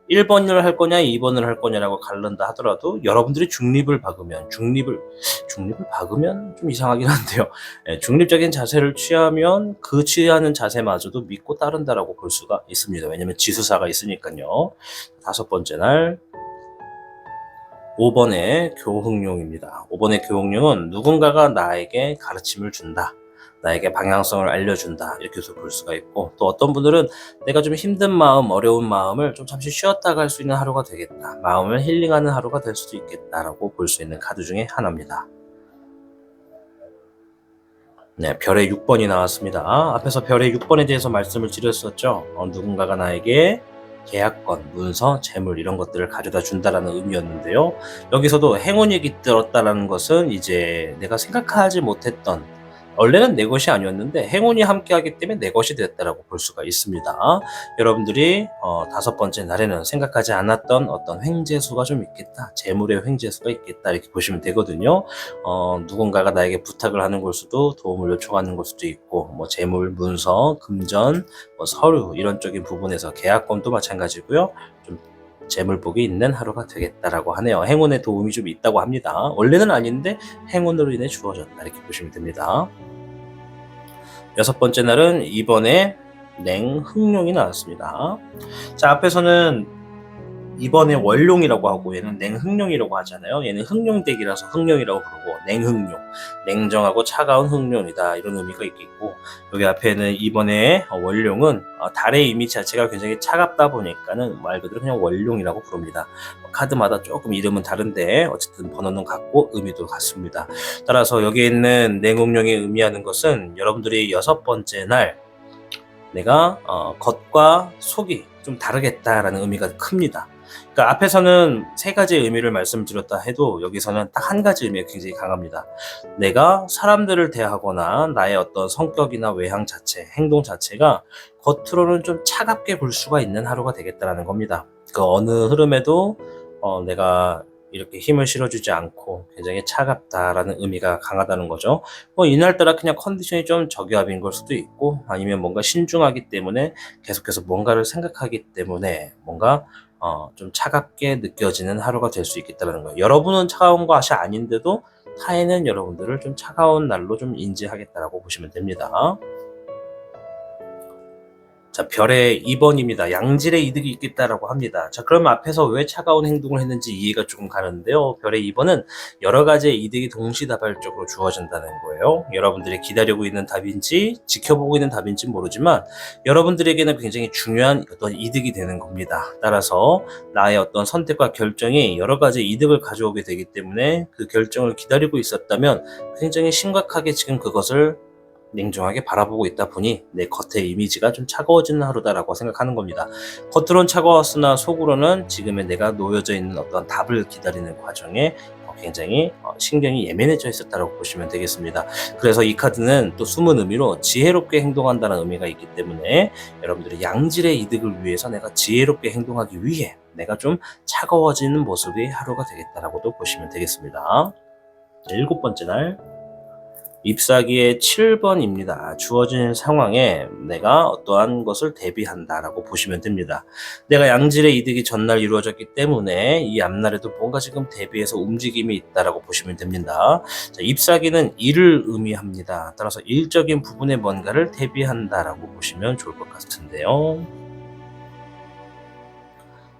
1번을 할 거냐 2번을 할 거냐라고 갈른다 하더라도 여러분들이 중립을 박으면 좀 이상하긴 한데요. 중립적인 자세를 취하면 그 취하는 자세마저도 믿고 따른다라고 볼 수가 있습니다. 왜냐면 지수사가 있으니까요. 다섯 번째 날 5번의 교흥룡입니다. 5번의 교흥룡은 누군가가 나에게 가르침을 준다. 나에게 방향성을 알려준다 이렇게도 볼 수가 있고, 또 어떤 분들은 내가 좀 힘든 마음 어려운 마음을 좀 잠시 쉬었다 갈 수 있는 하루가 되겠다, 마음을 힐링하는 하루가 될 수도 있겠다라고 볼 수 있는 카드 중에 하나입니다. 네, 별의 6번이 나왔습니다. 앞에서 별의 6번에 대해서 말씀을 드렸었죠. 누군가가 나에게 계약건, 문서, 재물 이런 것들을 가져다 준다라는 의미였는데요. 여기서도 행운이 깃들었다라는 것은 이제 내가 생각하지 못했던, 원래는 내 것이 아니었는데 행운이 함께하기 때문에 내 것이 됐다라고 볼 수가 있습니다. 여러분들이 다섯 번째 날에는 생각하지 않았던 어떤 횡재수가 좀 있겠다, 재물의 횡재수가 있겠다 이렇게 보시면 되거든요. 누군가가 나에게 부탁을 하는 걸 수도, 도움을 요청하는 걸 수도 있고, 뭐 재물, 문서, 금전, 뭐 서류 이런 쪽인 부분에서 계약건도 마찬가지고요. 좀 재물복이 있는 하루가 되겠다라고 하네요. 행운의 도움이 좀 있다고 합니다. 원래는 아닌데 행운으로 인해 주어졌다 이렇게 보시면 됩니다. 여섯 번째 날은 이번에 냉흥룡이 나왔습니다. 자, 앞에서는 이번에 월룡이라고 하고 얘는 냉흥룡이라고 하잖아요. 얘는 흥룡댁이라서 흥룡이라고 부르고, 냉흥룡, 냉정하고 차가운 흥룡이다 이런 의미가 있겠고, 여기 앞에는 이번에 월룡은 달의 이미지 자체가 굉장히 차갑다 보니까는 말 그대로 그냥 월룡이라고 부릅니다. 카드마다 조금 이름은 다른데 어쨌든 번호는 같고 의미도 같습니다. 따라서 여기 있는 냉흥룡이 의미하는 것은 여러분들이 여섯 번째 날 내가 겉과 속이 좀 다르겠다라는 의미가 큽니다. 그러니까 앞에서는 세 가지 의미를 말씀드렸다 해도 여기서는 딱 한 가지 의미가 굉장히 강합니다. 내가 사람들을 대하거나 나의 어떤 성격이나 외향 자체, 행동 자체가 겉으로는 좀 차갑게 볼 수가 있는 하루가 되겠다라는 겁니다. 그 어느 흐름에도 내가 이렇게 힘을 실어주지 않고 굉장히 차갑다라는 의미가 강하다는 거죠. 이날따라 그냥 컨디션이 좀 저기압인 걸 수도 있고, 아니면 뭔가 신중하기 때문에 계속해서 뭔가를 생각하기 때문에 뭔가 좀 차갑게 느껴지는 하루가 될 수 있겠다는 거예요. 여러분은 차가운 것이 아닌데도 타인은 여러분들을 좀 차가운 날로 좀 인지하겠다라고 보시면 됩니다. 자, 별의 2번입니다. 양질의 이득이 있겠다라고 합니다. 자, 그러면 앞에서 왜 차가운 행동을 했는지 이해가 조금 가는데요. 별의 2번은 여러 가지의 이득이 동시다발적으로 주어진다는 거예요. 여러분들이 기다리고 있는 답인지 지켜보고 있는 답인지 모르지만 여러분들에게는 굉장히 중요한 어떤 이득이 되는 겁니다. 따라서 나의 어떤 선택과 결정이 여러 가지 이득을 가져오게 되기 때문에 그 결정을 기다리고 있었다면 굉장히 심각하게 지금 그것을 냉정하게 바라보고 있다 보니 내 겉의 이미지가 좀 차가워지는 하루다라고 생각하는 겁니다. 겉으로는 차가웠으나 속으로는 지금의 내가 놓여져 있는 어떤 답을 기다리는 과정에 굉장히 신경이 예민해져 있었다고 보시면 되겠습니다. 그래서 이 카드는 또 숨은 의미로 지혜롭게 행동한다는 의미가 있기 때문에 여러분들이 양질의 이득을 위해서 내가 지혜롭게 행동하기 위해 내가 좀 차가워지는 모습이 하루가 되겠다라고도 보시면 되겠습니다. 7번째 날 잎사귀의 7번입니다. 주어진 상황에 내가 어떠한 것을 대비한다라고 보시면 됩니다. 내가 양질의 이득이 전날 이루어졌기 때문에 이 앞날에도 뭔가 지금 대비해서 움직임이 있다라고 보시면 됩니다. 자, 잎사귀는 일을 의미합니다. 따라서 일적인 부분에 뭔가를 대비한다라고 보시면 좋을 것 같은데요.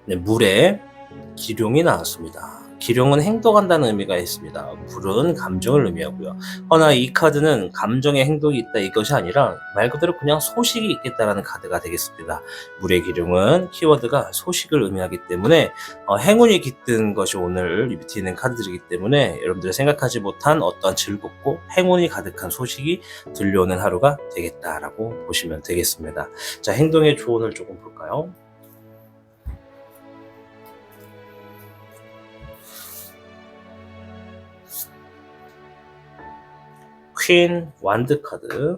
네, 물에 기룡이 나왔습니다. 기룡은 행동한다는 의미가 있습니다. 불은 감정을 의미하고요. 허나 이 카드는 감정의 행동이 있다 이것이 아니라 말 그대로 그냥 소식이 있겠다라는 카드가 되겠습니다. 물의 기룡은 키워드가 소식을 의미하기 때문에 행운이 깃든 것이 오늘 밑에 있는 카드들이기 때문에 여러분들이 생각하지 못한 어떤 즐겁고 행운이 가득한 소식이 들려오는 하루가 되겠다라고 보시면 되겠습니다. 자, 행동의 조언을 조금 볼까요? 퀸 완드 카드,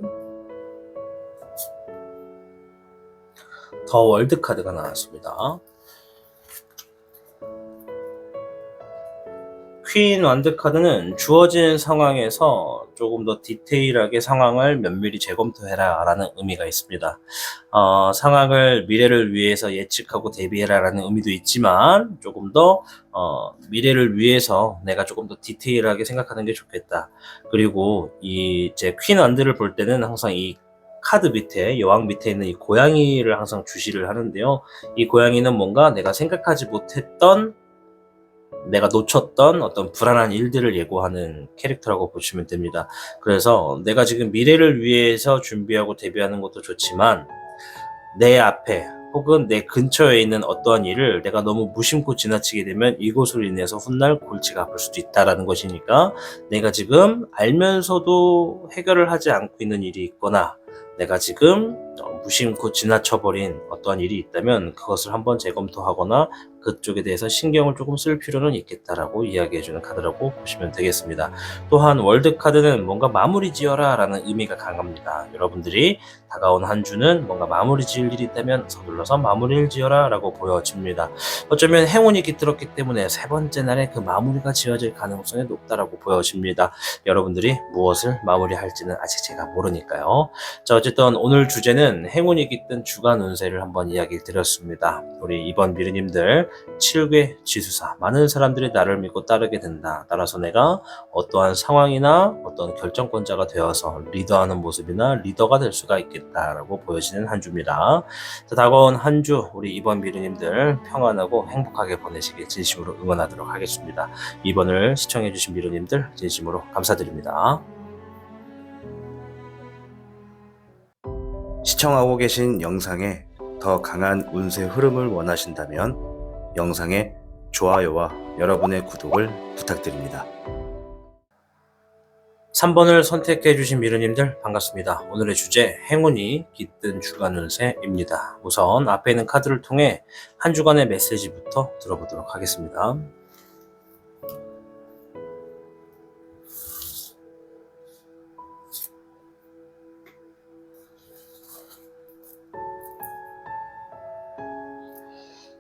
더 월드 카드가 나왔습니다. 퀸 완드 카드는 주어진 상황에서 조금 더 디테일하게 상황을 면밀히 재검토해라 라는 의미가 있습니다. 상황을 미래를 위해서 예측하고 대비해라 라는 의미도 있지만 조금 더 미래를 위해서 내가 조금 더 디테일하게 생각하는 게 좋겠다. 그리고 이제 퀸 완드를 볼 때는 항상 이 카드 밑에 여왕 밑에 있는 이 고양이를 항상 주시를 하는데요. 이 고양이는 뭔가 내가 생각하지 못했던 내가 놓쳤던 어떤 불안한 일들을 예고하는 캐릭터라고 보시면 됩니다. 그래서 내가 지금 미래를 위해서 준비하고 대비하는 것도 좋지만 내 앞에 혹은 내 근처에 있는 어떠한 일을 내가 너무 무심코 지나치게 되면 이것으로 인해서 훗날 골치가 아플 수도 있다라는 것이니까 내가 지금 알면서도 해결을 하지 않고 있는 일이 있거나 내가 지금 무심코 지나쳐버린 어떠한 일이 있다면 그것을 한번 재검토하거나 그쪽에 대해서 신경을 조금 쓸 필요는 있겠다라고 이야기해주는 카드라고 보시면 되겠습니다. 또한 월드카드는 뭔가 마무리 지어라 라는 의미가 강합니다. 여러분들이 다가온 한 주는 뭔가 마무리 지을 일이 있다면 서둘러서 마무리를 지어라 라고 보여집니다. 어쩌면 행운이 깃들었기 때문에 세 번째 날에 그 마무리가 지어질 가능성이 높다라고 보여집니다. 여러분들이 무엇을 마무리할지는 아직 제가 모르니까요. 자, 어쨌든 오늘 주제는 행운이 깃든 주간 운세를 한번 이야기 드렸습니다. 우리 이번 미르님들 7개 지수사, 많은 사람들이 나를 믿고 따르게 된다. 따라서 내가 어떠한 상황이나 어떤 결정권자가 되어서 리더하는 모습이나 리더가 될 수가 있겠다라고 보여지는 한 주입니다. 자, 다가온 한 주 우리 이번 미르님들 평안하고 행복하게 보내시길 진심으로 응원하도록 하겠습니다. 이번을 시청해주신 미르님들 진심으로 감사드립니다. 시청하고 계신 영상에 더 강한 운세 흐름을 원하신다면 영상의 좋아요와 여러분의 구독을 부탁드립니다. 3번을 선택해 주신 미르님들 반갑습니다. 오늘의 주제 행운이 깃든 주간 운세입니다. 우선 앞에 있는 카드를 통해 한 주간의 메시지부터 들어보도록 하겠습니다.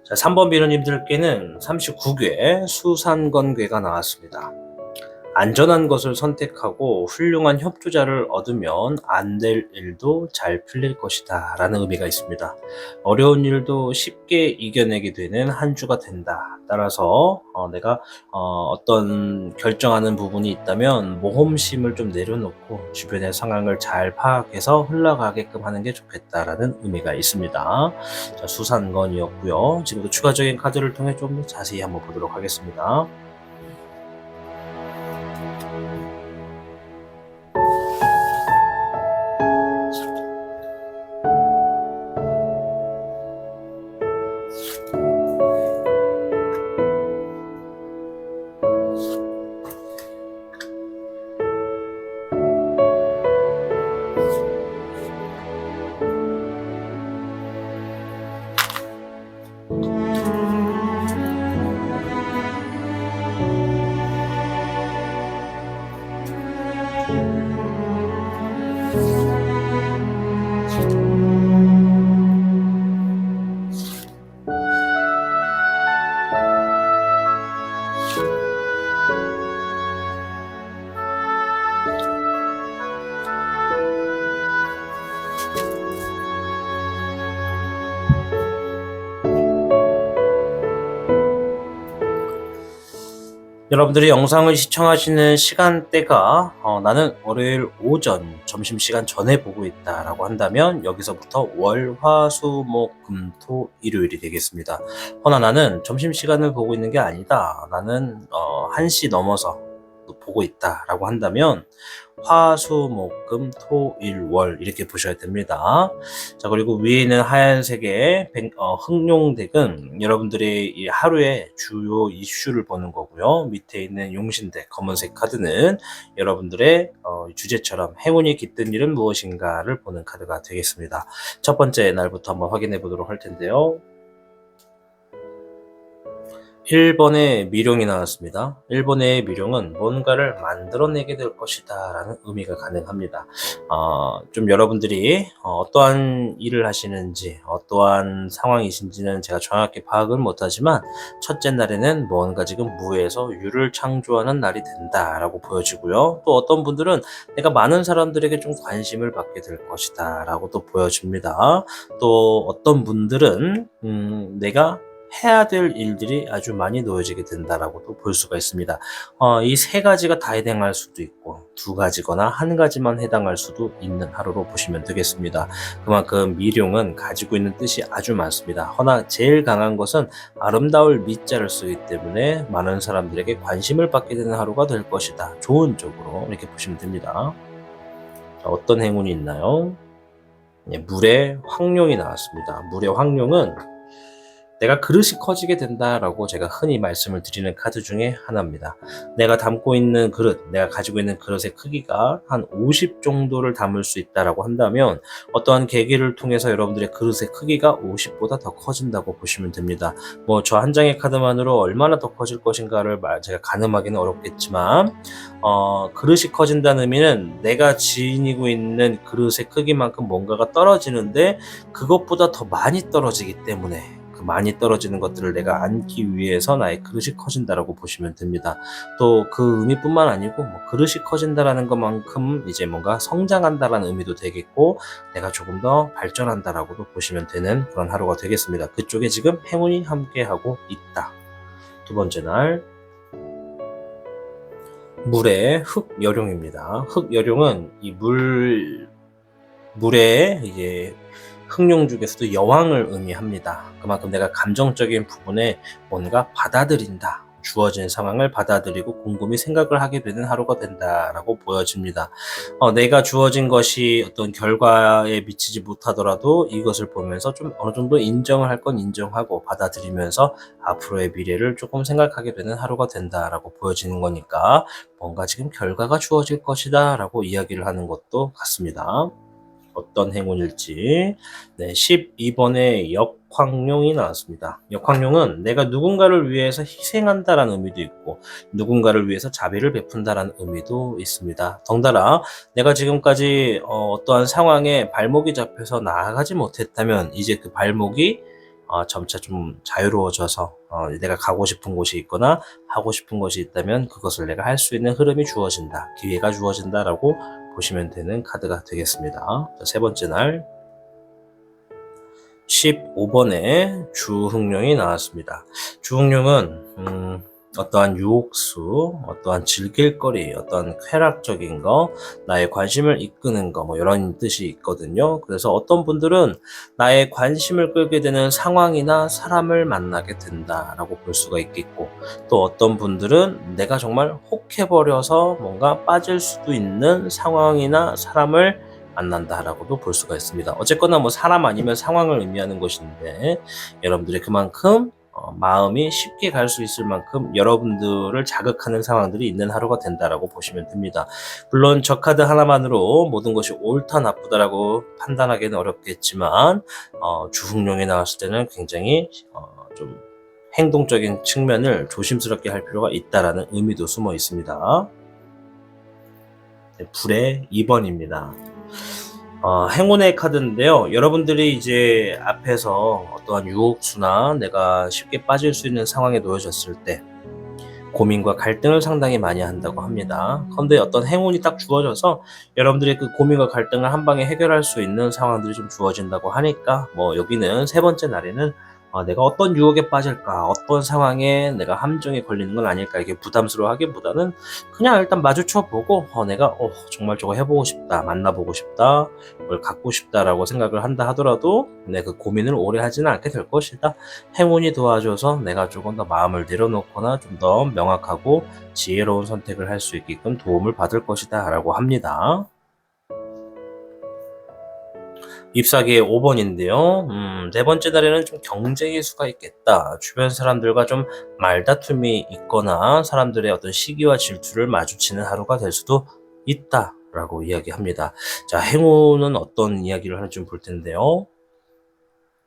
자, 3번 미르님들께는 39개 수산건괴가 나왔습니다. 안전한 것을 선택하고 훌륭한 협조자를 얻으면 안 될 일도 잘 풀릴 것이다 라는 의미가 있습니다. 어려운 일도 쉽게 이겨내게 되는 한 주가 된다. 따라서 내가 어떤 결정하는 부분이 있다면 모험심을 좀 내려놓고 주변의 상황을 잘 파악해서 흘러가게끔 하는 게 좋겠다라는 의미가 있습니다. 자, 수산건이었고요. 지금도 추가적인 카드를 통해 좀 더 자세히 한번 보도록 하겠습니다. 여러분들이 영상을 시청하시는 시간대가 나는 월요일 오전 점심시간 전에 보고 있다 라고 한다면 여기서부터 월, 화, 수, 목, 금, 토, 일요일이 되겠습니다. 허나 나는 점심시간을 보고 있는 게 아니다. 나는 1시 넘어서 보고 있다 라고 한다면 화, 수, 목, 금, 토, 일, 월 이렇게 보셔야 됩니다. 자, 그리고 위에 있는 하얀색의 흑룡덱은 여러분들이 이 하루의 주요 이슈를 보는 거고요. 밑에 있는 용신덱 검은색 카드는 여러분들의 주제처럼 행운이 깃든 일은 무엇인가를 보는 카드가 되겠습니다. 첫 번째 날부터 한번 확인해 보도록 할 텐데요. 1번의 미룡이 나왔습니다. 1번의 미룡은 뭔가를 만들어내게 될 것이다 라는 의미가 가능합니다. 좀 여러분들이 어떠한 일을 하시는지 어떠한 상황이신지는 제가 정확히 파악은 못하지만 첫째 날에는 뭔가 지금 무에서 유를 창조하는 날이 된다 라고 보여지고요. 또 어떤 분들은 내가 많은 사람들에게 좀 관심을 받게 될 것이다 라고 또 보여집니다. 또 어떤 분들은 내가 해야 될 일들이 아주 많이 놓여지게 된다라고도 볼 수가 있습니다. 이 세 가지가 다 해당할 수도 있고 두 가지거나 한 가지만 해당할 수도 있는 하루로 보시면 되겠습니다. 그만큼 미룡은 가지고 있는 뜻이 아주 많습니다. 허나 제일 강한 것은 아름다울 미자를 쓰기 때문에 많은 사람들에게 관심을 받게 되는 하루가 될 것이다. 좋은 쪽으로 이렇게 보시면 됩니다. 자, 어떤 행운이 있나요? 물의 황룡이 나왔습니다. 물의 황룡은 내가 그릇이 커지게 된다라고 제가 흔히 말씀을 드리는 카드 중에 하나입니다. 내가 담고 있는 그릇, 내가 가지고 있는 그릇의 크기가 한 50 정도를 담을 수 있다라고 한다면 어떠한 계기를 통해서 여러분들의 그릇의 크기가 50보다 더 커진다고 보시면 됩니다. 뭐 저 한 장의 카드만으로 얼마나 더 커질 것인가를 제가 가늠하기는 어렵겠지만 그릇이 커진다는 의미는 내가 지니고 있는 그릇의 크기만큼 뭔가가 떨어지는데 그것보다 더 많이 떨어지기 때문에 그 많이 떨어지는 것들을 내가 안기 위해서 나의 그릇이 커진다라고 보시면 됩니다. 또 그 의미뿐만 아니고 그릇이 커진다라는 것만큼 이제 뭔가 성장한다라는 의미도 되겠고 내가 조금 더 발전한다라고도 보시면 되는 그런 하루가 되겠습니다. 그쪽에 지금 행운이 함께하고 있다. 두 번째 날 물의 흑여룡입니다. 흑여룡은 이 물에 이제 흑룡 중에서도 여왕을 의미합니다. 그만큼 내가 감정적인 부분에 뭔가 받아들인다, 주어진 상황을 받아들이고 곰곰이 생각을 하게 되는 하루가 된다라고 보여집니다. 내가 주어진 것이 어떤 결과에 미치지 못하더라도 이것을 보면서 좀 어느 정도 인정을 할 건 인정하고 받아들이면서 앞으로의 미래를 조금 생각하게 되는 하루가 된다라고 보여지는 거니까 뭔가 지금 결과가 주어질 것이다 라고 이야기를 하는 것도 같습니다. 어떤 행운일지. 네, 12번에 역황룡이 나왔습니다. 역황룡은 내가 누군가를 위해서 희생한다라는 의미도 있고 누군가를 위해서 자비를 베푼다라는 의미도 있습니다. 덩달아 내가 지금까지 어떠한 상황에 발목이 잡혀서 나아가지 못했다면 이제 그 발목이 점차 좀 자유로워져서 내가 가고 싶은 곳이 있거나 하고 싶은 것이 있다면 그것을 내가 할 수 있는 흐름이 주어진다, 기회가 주어진다라고 보시면 되는 카드가 되겠습니다. 자, 세 번째 날 15번에 주흥룡이 나왔습니다. 주흥룡은 어떠한 유혹수, 어떠한 즐길거리, 어떠한 쾌락적인 거, 나의 관심을 이끄는 거, 뭐 이런 뜻이 있거든요. 그래서 어떤 분들은 나의 관심을 끌게 되는 상황이나 사람을 만나게 된다라고 볼 수가 있겠고, 또 어떤 분들은 내가 정말 혹해버려서 뭔가 빠질 수도 있는 상황이나 사람을 만난다라고도 볼 수가 있습니다. 어쨌거나 뭐 사람 아니면 상황을 의미하는 것인데 여러분들이 그만큼 마음이 쉽게 갈 수 있을 만큼 여러분들을 자극하는 상황들이 있는 하루가 된다라고 보시면 됩니다. 물론 저 카드 하나만으로 모든 것이 옳다 나쁘다라고 판단하기는 어렵겠지만 주흥룡이 나왔을 때는 굉장히 좀 행동적인 측면을 조심스럽게 할 필요가 있다라는 의미도 숨어 있습니다. 네, 불의 2번입니다. 행운의 카드인데요. 여러분들이 이제 앞에서 어떠한 유혹수나 내가 쉽게 빠질 수 있는 상황에 놓여졌을 때 고민과 갈등을 상당히 많이 한다고 합니다. 그런데 어떤 행운이 딱 주어져서 여러분들의 그 고민과 갈등을 한 방에 해결할 수 있는 상황들이 좀 주어진다고 하니까 뭐 여기는 세 번째 날에는 내가 어떤 유혹에 빠질까, 어떤 상황에 내가 함정에 걸리는 건 아닐까, 이게 부담스러워하기보다는 그냥 일단 마주쳐보고 내가 정말 저거 해보고 싶다, 만나보고 싶다, 그걸 갖고 싶다라고 생각을 한다 하더라도 내 그 고민을 오래 하지는 않게 될 것이다. 행운이 도와줘서 내가 조금 더 마음을 내려놓거나 좀 더 명확하고 지혜로운 선택을 할 수 있게끔 도움을 받을 것이다 라고 합니다. 잎사귀의 5번인데요. 네 번째 날에는 좀 경쟁의 수가 있겠다. 주변 사람들과 좀 말다툼이 있거나 사람들의 어떤 시기와 질투를 마주치는 하루가 될 수도 있다라고 이야기합니다. 자, 행운은 어떤 이야기를 하는지 좀 볼 텐데요.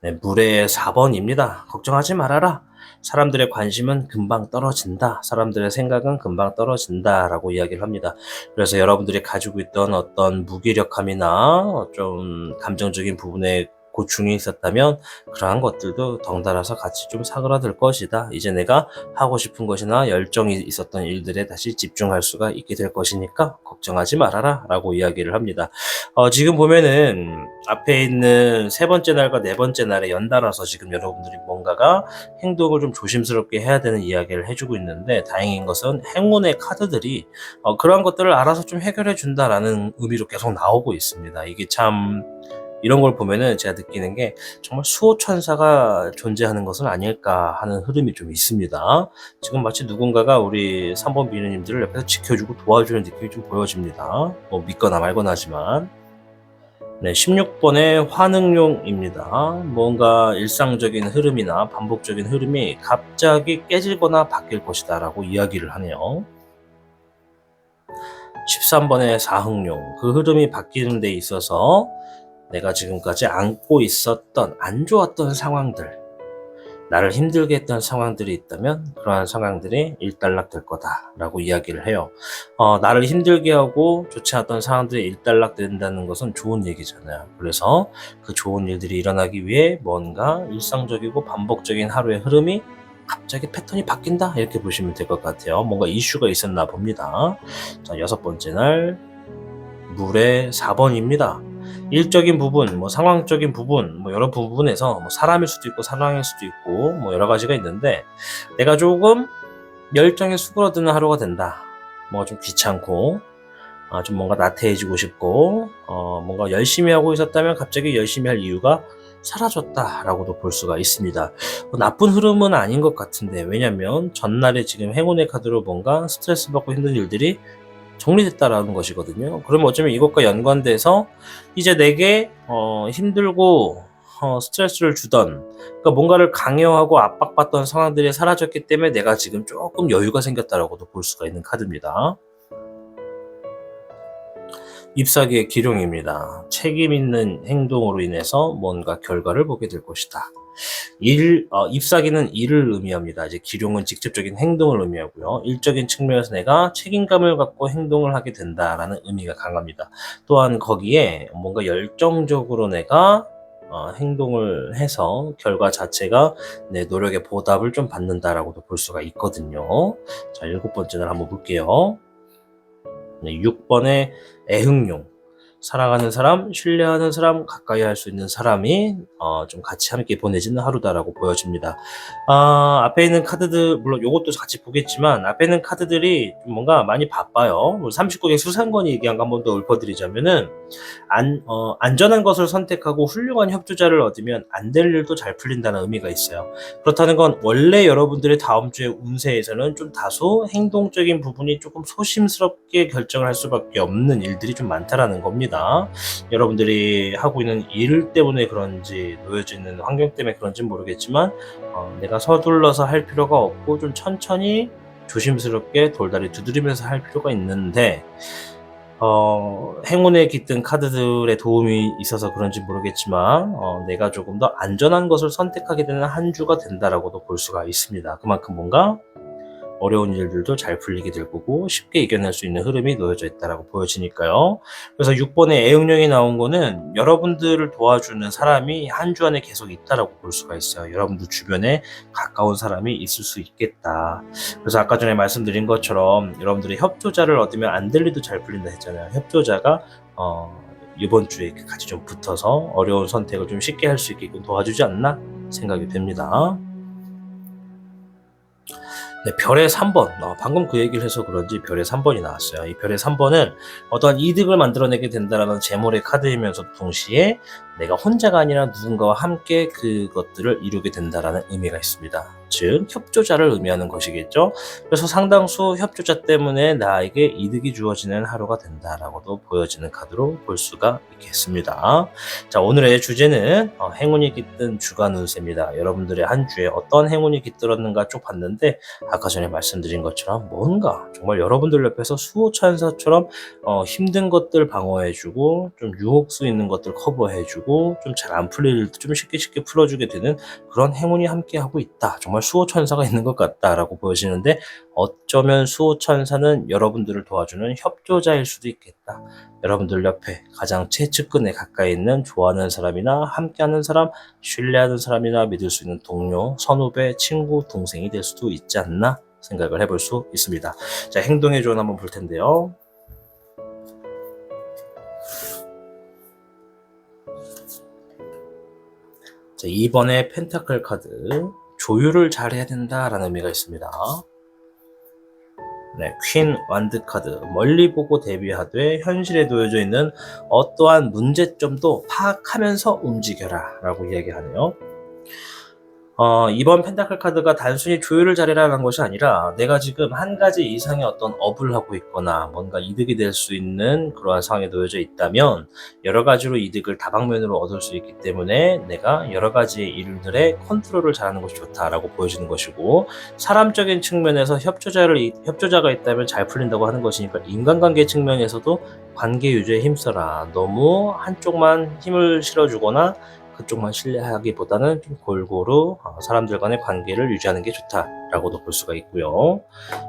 네, 물의 4번입니다. 걱정하지 말아라. 사람들의 관심은 금방 떨어진다. 사람들의 생각은 금방 떨어진다. 라고 이야기를 합니다. 그래서 여러분들이 가지고 있던 어떤 무기력함이나 좀 감정적인 부분에 고충이 있었다면 그러한 것들도 덩달아서 같이 좀 사그라들 것이다. 이제 내가 하고 싶은 것이나 열정이 있었던 일들에 다시 집중할 수가 있게 될 것이니까 걱정하지 말아라 라고 이야기를 합니다. 지금 보면은 앞에 있는 세 번째 날과 네 번째 날에 연달아서 지금 여러분들이 뭔가가 행동을 좀 조심스럽게 해야 되는 이야기를 해주고 있는데 다행인 것은 행운의 카드들이 그러한 것들을 알아서 좀 해결해 준다라는 의미로 계속 나오고 있습니다. 이게 참 이런 걸 보면은 제가 느끼는 게 정말 수호천사가 존재하는 것은 아닐까 하는 흐름이 좀 있습니다. 지금 마치 누군가가 우리 3번 비누님들을 옆에서 지켜주고 도와주는 느낌이 좀 보여집니다. 뭐 믿거나 말거나 하지만. 네, 16번의 환흥룡입니다. 뭔가 일상적인 흐름이나 반복적인 흐름이 갑자기 깨지거나 바뀔 것이다 라고 이야기를 하네요. 13번의 사흥룡, 그 흐름이 바뀌는 데 있어서 내가 지금까지 안고 있었던 안 좋았던 상황들, 나를 힘들게 했던 상황들이 있다면 그러한 상황들이 일단락 될 거다라고 이야기를 해요. 나를 힘들게 하고 좋지 않았던 상황들이 일단락 된다는 것은 좋은 얘기잖아요. 그래서 그 좋은 일들이 일어나기 위해 뭔가 일상적이고 반복적인 하루의 흐름이 갑자기 패턴이 바뀐다 이렇게 보시면 될 것 같아요. 뭔가 이슈가 있었나 봅니다. 자, 6번째 날 물의 4번입니다. 일적인 부분, 뭐 상황적인 부분, 뭐 여러 부분에서 뭐 사람일 수도 있고 상황일 수도 있고 뭐 여러 가지가 있는데 내가 조금 열정에 수그러드는 하루가 된다. 뭔가 좀 귀찮고 좀 뭔가 나태해지고 싶고 뭔가 열심히 하고 있었다면 갑자기 열심히 할 이유가 사라졌다라고도 볼 수가 있습니다. 나쁜 흐름은 아닌 것 같은데, 왜냐면 전날에 지금 행운의 카드로 뭔가 스트레스 받고 힘든 일들이 정리됐다라는 것이거든요. 그러면 어쩌면 이것과 연관돼서 이제 내게 힘들고 스트레스를 주던, 그러니까 뭔가를 강요하고 압박받던 상황들이 사라졌기 때문에 내가 지금 조금 여유가 생겼다라고도 볼 수가 있는 카드입니다. 잎사귀의 기룡입니다. 책임 있는 행동으로 인해서 뭔가 결과를 보게 될 것이다. 잎사귀는 일을 의미합니다. 이제 기룡은 직접적인 행동을 의미하고요. 일적인 측면에서 내가 책임감을 갖고 행동을 하게 된다라는 의미가 강합니다. 또한 거기에 뭔가 열정적으로 내가 행동을 해서 결과 자체가 내 노력의 보답을 좀 받는다라고도 볼 수가 있거든요. 자, 7번째를 한번 볼게요. 네, 6번의 애흥용. 사랑하는 사람, 신뢰하는 사람, 가까이 할 수 있는 사람이 좀 같이 함께 보내지는 하루다라고 보여집니다. 앞에 있는 카드들, 물론 요것도 같이 보겠지만 앞에 있는 카드들이 좀 뭔가 많이 바빠요. 39개 수상권이 얘기한 거 한 번 더 읊어드리자면은 안전한 것을 선택하고 훌륭한 협조자를 얻으면 안 될 일도 잘 풀린다는 의미가 있어요. 그렇다는 건 원래 여러분들의 다음 주의 운세에서는 좀 다소 행동적인 부분이 조금 소심스럽게 결정을 할 수밖에 없는 일들이 좀 많다라는 겁니다. 여러분들이 하고 있는 일 때문에 그런지 놓여져 있는 환경 때문에 그런지 모르겠지만 내가 서둘러서 할 필요가 없고 좀 천천히 조심스럽게 돌다리 두드리면서 할 필요가 있는데 행운에 깃든 카드들의 도움이 있어서 그런지 모르겠지만 내가 조금 더 안전한 것을 선택하게 되는 한 주가 된다라고도 볼 수가 있습니다. 그만큼 뭔가 어려운 일들도 잘 풀리게 될 거고 쉽게 이겨낼 수 있는 흐름이 놓여져 있다라고 보여지니까요. 그래서 6번의 애응령이 나온 거는 여러분들을 도와주는 사람이 한 주 안에 계속 있다라고 볼 수가 있어요. 여러분들 주변에 가까운 사람이 있을 수 있겠다. 그래서 아까 전에 말씀드린 것처럼 여러분들이 협조자를 얻으면 안 될 일도 잘 풀린다 했잖아요. 협조자가 이번 주에 같이 좀 붙어서 어려운 선택을 좀 쉽게 할 수 있게끔 도와주지 않나 생각이 됩니다. 네, 별의 3번. 방금 그 얘기를 해서 그런지 별의 3번이 나왔어요. 이 별의 3번은 어떠한 이득을 만들어내게 된다는 제몰의 카드이면서 동시에 내가 혼자가 아니라 누군가와 함께 그것들을 이루게 된다는 의미가 있습니다. 즉 협조자를 의미하는 것이겠죠. 그래서 상당수 협조자 때문에 나에게 이득이 주어지는 하루가 된다라고도 보여지는 카드로 볼 수가 있겠습니다. 자, 오늘의 주제는 행운이 깃든 주간 운세입니다. 여러분들의 한 주에 어떤 행운이 깃들었는가 쭉 봤는데 아까 전에 말씀드린 것처럼 뭔가 정말 여러분들 옆에서 수호천사처럼 힘든 것들 방어해주고 좀 유혹수 있는 것들 커버해주고 좀 잘 안 풀릴 일도 좀 쉽게 풀어주게 되는 그런 행운이 함께하고 있다. 정말 수호천사가 있는 것 같다라고 보여지는데 어쩌면 수호천사는 여러분들을 도와주는 협조자일 수도 있겠다. 여러분들 옆에 가장 최측근에 가까이 있는 좋아하는 사람이나 함께하는 사람, 신뢰하는 사람이나 믿을 수 있는 동료, 선후배, 친구, 동생이 될 수도 있지 않나 생각을 해볼 수 있습니다. 자, 행동의 조언 한번 볼 텐데요. 자, 2번의 펜타클 카드, 조율을 잘 해야 된다라는 의미가 있습니다. 네, 퀸 완드 카드, 멀리 보고 대비하되 현실에 놓여져 있는 어떠한 문제점도 파악하면서 움직여라 라고 이야기하네요. 이번 펜타클 카드가 단순히 조율을 잘해라는 것이 아니라 내가 지금 한 가지 이상의 어떤 업을 하고 있거나 뭔가 이득이 될 수 있는 그러한 상황에 놓여져 있다면 여러 가지로 이득을 다방면으로 얻을 수 있기 때문에 내가 여러 가지의 일들의 컨트롤을 잘하는 것이 좋다라고 보여지는 것이고, 사람적인 측면에서 협조자가 있다면 잘 풀린다고 하는 것이니까 인간관계 측면에서도 관계 유지에 힘써라. 너무 한쪽만 힘을 실어주거나 그쪽만 신뢰하기보다는 좀 골고루 사람들 간의 관계를 유지하는 게 좋다라고도 볼 수가 있고요.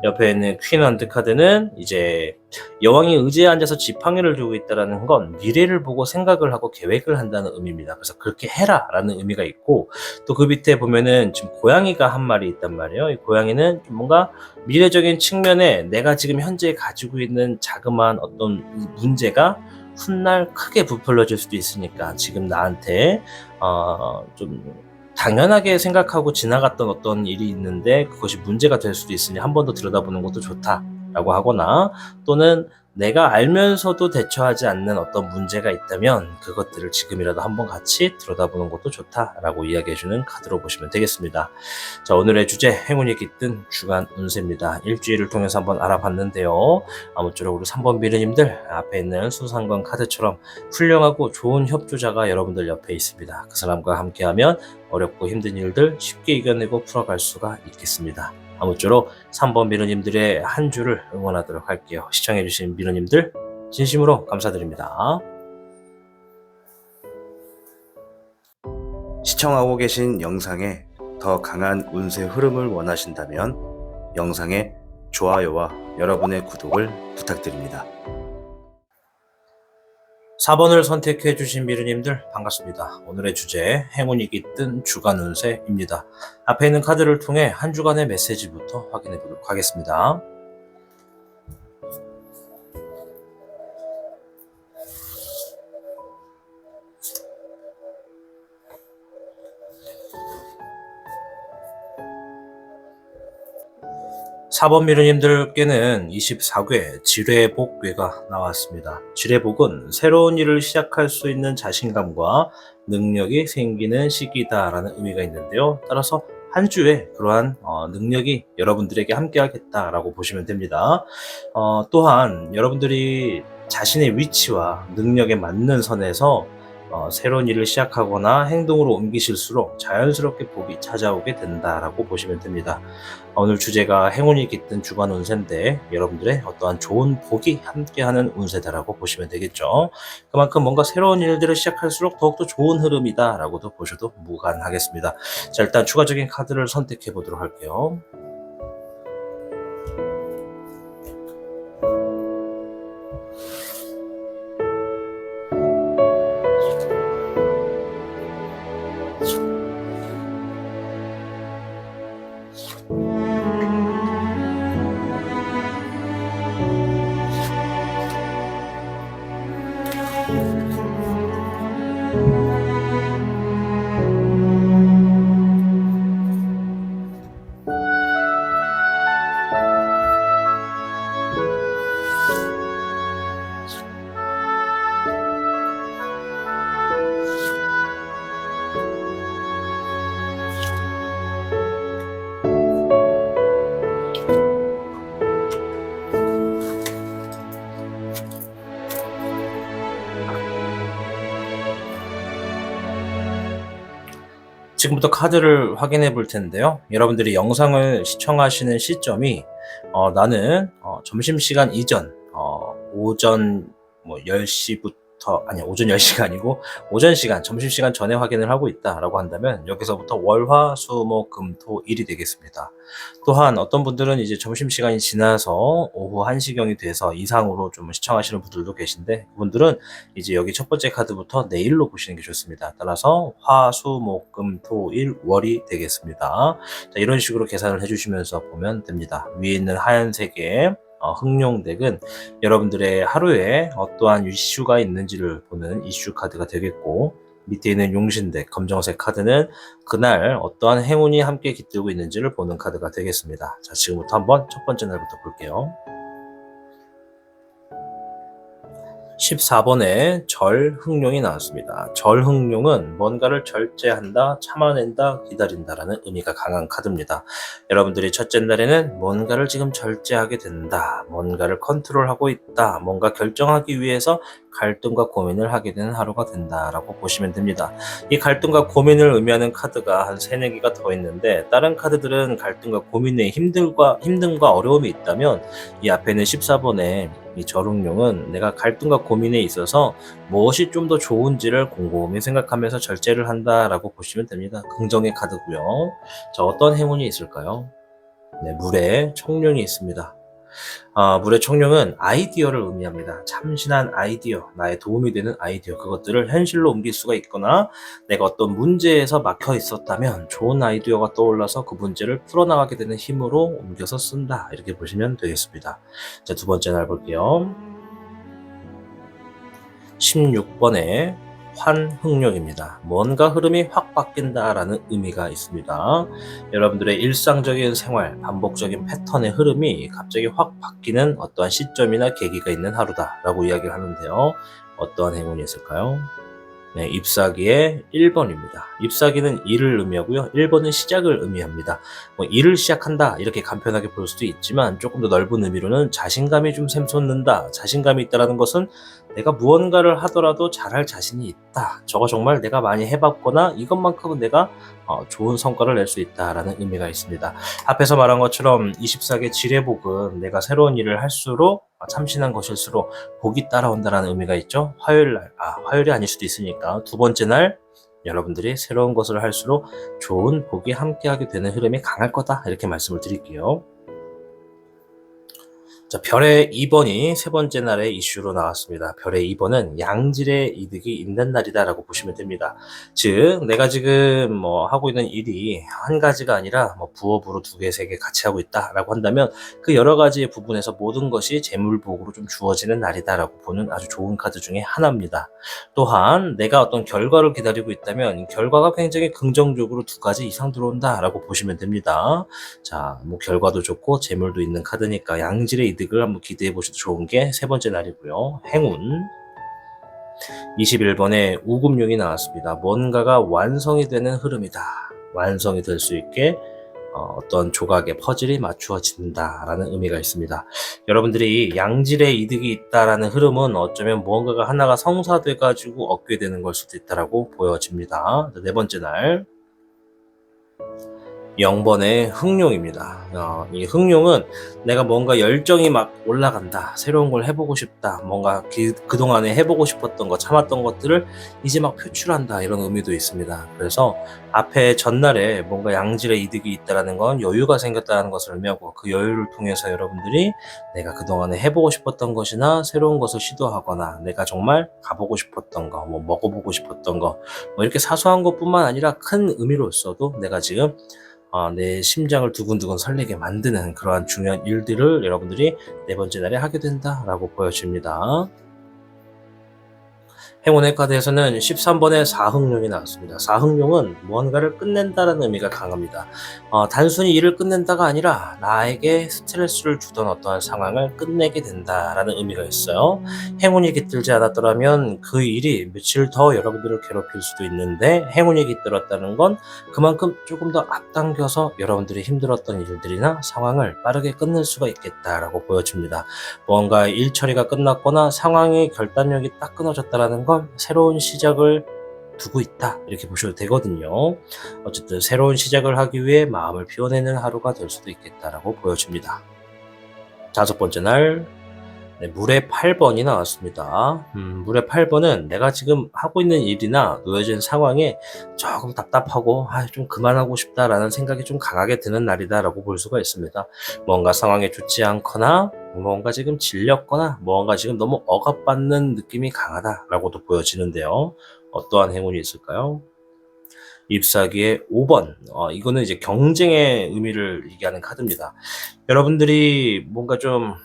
옆에 있는 퀸 원드 카드는 이제 여왕이 의자에 앉아서 지팡이를 들고 있다는 건 미래를 보고 생각을 하고 계획을 한다는 의미입니다. 그래서 그렇게 해라 라는 의미가 있고, 또 그 밑에 보면은 지금 고양이가 한 마리 있단 말이에요. 이 고양이는 좀 뭔가 미래적인 측면에 내가 지금 현재 가지고 있는 자그마한 어떤 문제가 훗날 크게 부풀려질 수도 있으니까 지금 나한테 좀 당연하게 생각하고 지나갔던 어떤 일이 있는데 그것이 문제가 될 수도 있으니 한 번 더 들여다보는 것도 좋다 라고 하거나 또는 내가 알면서도 대처하지 않는 어떤 문제가 있다면 그것들을 지금이라도 한번 같이 들여다보는 것도 좋다라고 이야기해주는 카드로 보시면 되겠습니다. 자, 오늘의 주제 행운이 깃든 주간 운세입니다. 일주일을 통해서 한번 알아봤는데요. 아무쪼록 우리 3번 미르님들 앞에 있는 수상관 카드처럼 훌륭하고 좋은 협조자가 여러분들 옆에 있습니다. 그 사람과 함께하면 어렵고 힘든 일들 쉽게 이겨내고 풀어갈 수가 있겠습니다. 아무쪼록 3번 미르님들의 한 주를 응원하도록 할게요. 시청해주신 미르님들 진심으로 감사드립니다. 시청하고 계신 영상에 더 강한 운세 흐름을 원하신다면 영상에 좋아요와 여러분의 구독을 부탁드립니다. 4번을 선택해주신 미르님들 반갑습니다. 오늘의 주제 행운이 깃든 주간 운세입니다. 앞에 있는 카드를 통해 한 주간의 메시지부터 확인해 보도록 하겠습니다. 사번 미르님들께는 24괴 지뢰복괴가 나왔습니다. 지뢰복은 새로운 일을 시작할 수 있는 자신감과 능력이 생기는 시기다라는 의미가 있는데요. 따라서 한 주에 그러한 능력이 여러분들에게 함께하겠다라고 보시면 됩니다. 또한 여러분들이 자신의 위치와 능력에 맞는 선에서 새로운 일을 시작하거나 행동으로 옮기실수록 자연스럽게 복이 찾아오게 된다라고 보시면 됩니다. 오늘 주제가 행운이 깃든 주간 운세인데 여러분들의 어떠한 좋은 복이 함께하는 운세다라고 보시면 되겠죠. 그만큼 뭔가 새로운 일들을 시작할수록 더욱더 좋은 흐름이다라고도 보셔도 무관하겠습니다. 자, 일단 추가적인 카드를 선택해 보도록 할게요. 지금부터 카드를 확인해 볼 텐데요. 여러분들이 영상을 시청하시는 시점이 나는 점심시간 이전 오전 10시부터 오전 10시가 아니고 오전 시간 점심시간 전에 확인을 하고 있다라고 한다면 여기서부터 월, 화, 수, 목, 금, 토, 일이 되겠습니다. 또한 어떤 분들은 이제 점심시간이 지나서 오후 1시경이 돼서 이상으로 좀 시청하시는 분들도 계신데 그분들은 이제 여기 첫 번째 카드부터 내일로 보시는 게 좋습니다. 따라서 화, 수, 목, 금, 토, 일, 월이 되겠습니다. 자, 이런 식으로 계산을 해주시면서 보면 됩니다. 위에 있는 하얀색의 흑룡덱은 여러분들의 하루에 어떠한 이슈가 있는지를 보는 이슈 카드가 되겠고 밑에 있는 용신덱 검정색 카드는 그날 어떠한 행운이 함께 깃들고 있는지를 보는 카드가 되겠습니다. 자, 지금부터 한번 첫 번째 날부터 볼게요. 14번에 절흑룡이 나왔습니다. 절흑룡은 뭔가를 절제한다, 참아낸다, 기다린다라는 의미가 강한 카드입니다. 여러분들이 첫째 날에는 뭔가를 지금 절제하게 된다, 뭔가를 컨트롤하고 있다, 뭔가 결정하기 위해서 갈등과 고민을 하게 되는 하루가 된다라고 보시면 됩니다. 이 갈등과 고민을 의미하는 카드가 한 3, 4개가 더 있는데 다른 카드들은 갈등과 고민에 힘듦과 어려움이 있다면 이 앞에 있는 14번에 이 절흑룡은 내가 갈등과 고민에 있어서 무엇이 좀 더 좋은지를 곰곰이 생각하면서 절제를 한다라고 보시면 됩니다. 긍정의 카드고요. 자, 어떤 행운이 있을까요? 네, 물에 청룡이 있습니다. 물의 청룡은 아이디어를 의미합니다. 참신한 아이디어, 나의 도움이 되는 아이디어, 그것들을 현실로 옮길 수가 있거나 내가 어떤 문제에서 막혀 있었다면 좋은 아이디어가 떠올라서 그 문제를 풀어나가게 되는 힘으로 옮겨서 쓴다, 이렇게 보시면 되겠습니다. 자, 두 번째 날 볼게요. 16번에 환흥룡입니다. 뭔가 흐름이 확 바뀐다라는 의미가 있습니다. 여러분들의 일상적인 생활, 반복적인 패턴의 흐름이 갑자기 확 바뀌는 어떠한 시점이나 계기가 있는 하루다라고 이야기를 하는데요. 어떠한 행운이 있을까요? 네, 잎사귀의 1번입니다. 잎사귀는 일을 의미하고요. 1번은 시작을 의미합니다. 일을 시작한다 이렇게 간편하게 볼 수도 있지만 조금 더 넓은 의미로는 자신감이 좀 샘솟는다. 자신감이 있다는 것은 내가 무언가를 하더라도 잘할 자신이 있다. 저거 정말 내가 많이 해봤거나 이것만큼은 내가 좋은 성과를 낼 수 있다라는 의미가 있습니다. 앞에서 말한 것처럼 24개 지뢰복은 내가 새로운 일을 할수록 참신한 것일수록 복이 따라온다라는 의미가 있죠. 화요일이 아닐 수도 있으니까 두 번째 날 여러분들이 새로운 것을 할수록 좋은 복이 함께하게 되는 흐름이 강할 거다 이렇게 말씀을 드릴게요. 자, 별의 2번이 세 번째 날의 이슈로 나왔습니다. 별의 2번은 양질의 이득이 있는 날이다라고 보시면 됩니다. 즉, 내가 지금 하고 있는 일이 한 가지가 아니라 부업으로 두 개, 세 개 같이 하고 있다라고 한다면 그 여러 가지의 부분에서 모든 것이 재물복으로 좀 주어지는 날이다라고 보는 아주 좋은 카드 중에 하나입니다. 또한 내가 어떤 결과를 기다리고 있다면 결과가 굉장히 긍정적으로 두 가지 이상 들어온다라고 보시면 됩니다. 자, 결과도 좋고 재물도 있는 카드니까 양질의 이득을 한번 기대해 보셔도 좋은 게 세 번째 날이고요. 행운 21번에 우금룡이 나왔습니다. 뭔가가 완성이 되는 흐름이다. 완성이 될 수 있게 어떤 조각의 퍼즐이 맞추어진다라는 의미가 있습니다. 여러분들이 양질의 이득이 있다라는 흐름은 어쩌면 무언가가 하나가 성사돼 가지고 얻게 되는 걸 수도 있다라고 보여집니다. 네 번째 날 0번의 흥룡입니다. 이 흥룡은 내가 뭔가 열정이 막 올라간다. 새로운 걸 해보고 싶다. 뭔가 그동안에 해보고 싶었던 거, 참았던 것들을 이제 막 표출한다. 이런 의미도 있습니다. 그래서 앞에 전날에 뭔가 양질의 이득이 있다는 건 여유가 생겼다는 것을 의미하고 그 여유를 통해서 여러분들이 내가 그동안에 해보고 싶었던 것이나 새로운 것을 시도하거나 내가 정말 가보고 싶었던 거, 먹어보고 싶었던 거, 이렇게 사소한 것뿐만 아니라 큰 의미로서도 내가 지금 내 심장을 두근두근 설레게 만드는 그러한 중요한 일들을 여러분들이 네 번째 날에 하게 된다라고 보여집니다. 행운의 카드에서는 13번의 사흥룡이 나왔습니다. 사흥룡은 무언가를 끝낸다는 의미가 강합니다. 단순히 일을 끝낸다가 아니라 나에게 스트레스를 주던 어떠한 상황을 끝내게 된다라는 의미가 있어요. 행운이 깃들지 않았더라면 그 일이 며칠 더 여러분들을 괴롭힐 수도 있는데 행운이 깃들었다는 건 그만큼 조금 더 앞당겨서 여러분들이 힘들었던 일들이나 상황을 빠르게 끝낼 수가 있겠다라고 보여집니다. 뭔가 일 처리가 끝났거나 상황의 결단력이 딱 끊어졌다는 건 새로운 시작을 두고 있다 이렇게 보셔도 되거든요. 어쨌든 새로운 시작을 하기 위해 마음을 피워내는 하루가 될 수도 있겠다라고 보여집니다. 다섯 번째 날 물의 8번이 나왔습니다. 물의 8번은 내가 지금 하고 있는 일이나 놓여진 상황에 조금 답답하고 좀 그만하고 싶다라는 생각이 좀 강하게 드는 날이다라고 볼 수가 있습니다. 뭔가 상황에 좋지 않거나 뭔가 지금 질렸거나 뭔가 지금 너무 억압받는 느낌이 강하다라고도 보여지는데요. 어떠한 행운이 있을까요? 잎사귀의 5번. 이거는 이제 경쟁의 의미를 얘기하는 카드입니다. 여러분들이 뭔가 좀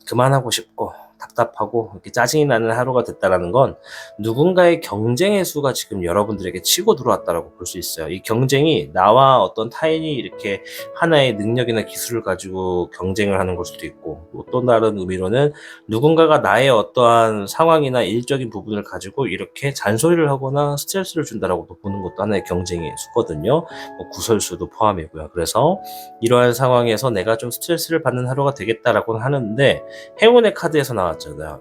그만하고 싶고 답답하고 이렇게 짜증이 나는 하루가 됐다라는 건 누군가의 경쟁의 수가 지금 여러분들에게 치고 들어왔다라고 볼 수 있어요. 이 경쟁이 나와 어떤 타인이 이렇게 하나의 능력이나 기술을 가지고 경쟁을 하는 걸 수도 있고 또 다른 의미로는 누군가가 나의 어떠한 상황이나 일적인 부분을 가지고 이렇게 잔소리를 하거나 스트레스를 준다라고도 보는 것도 하나의 경쟁의 수거든요. 구설수도 포함이고요. 그래서 이러한 상황에서 내가 좀 스트레스를 받는 하루가 되겠다라고는 하는데 행운의 카드에서 나왔잖아요.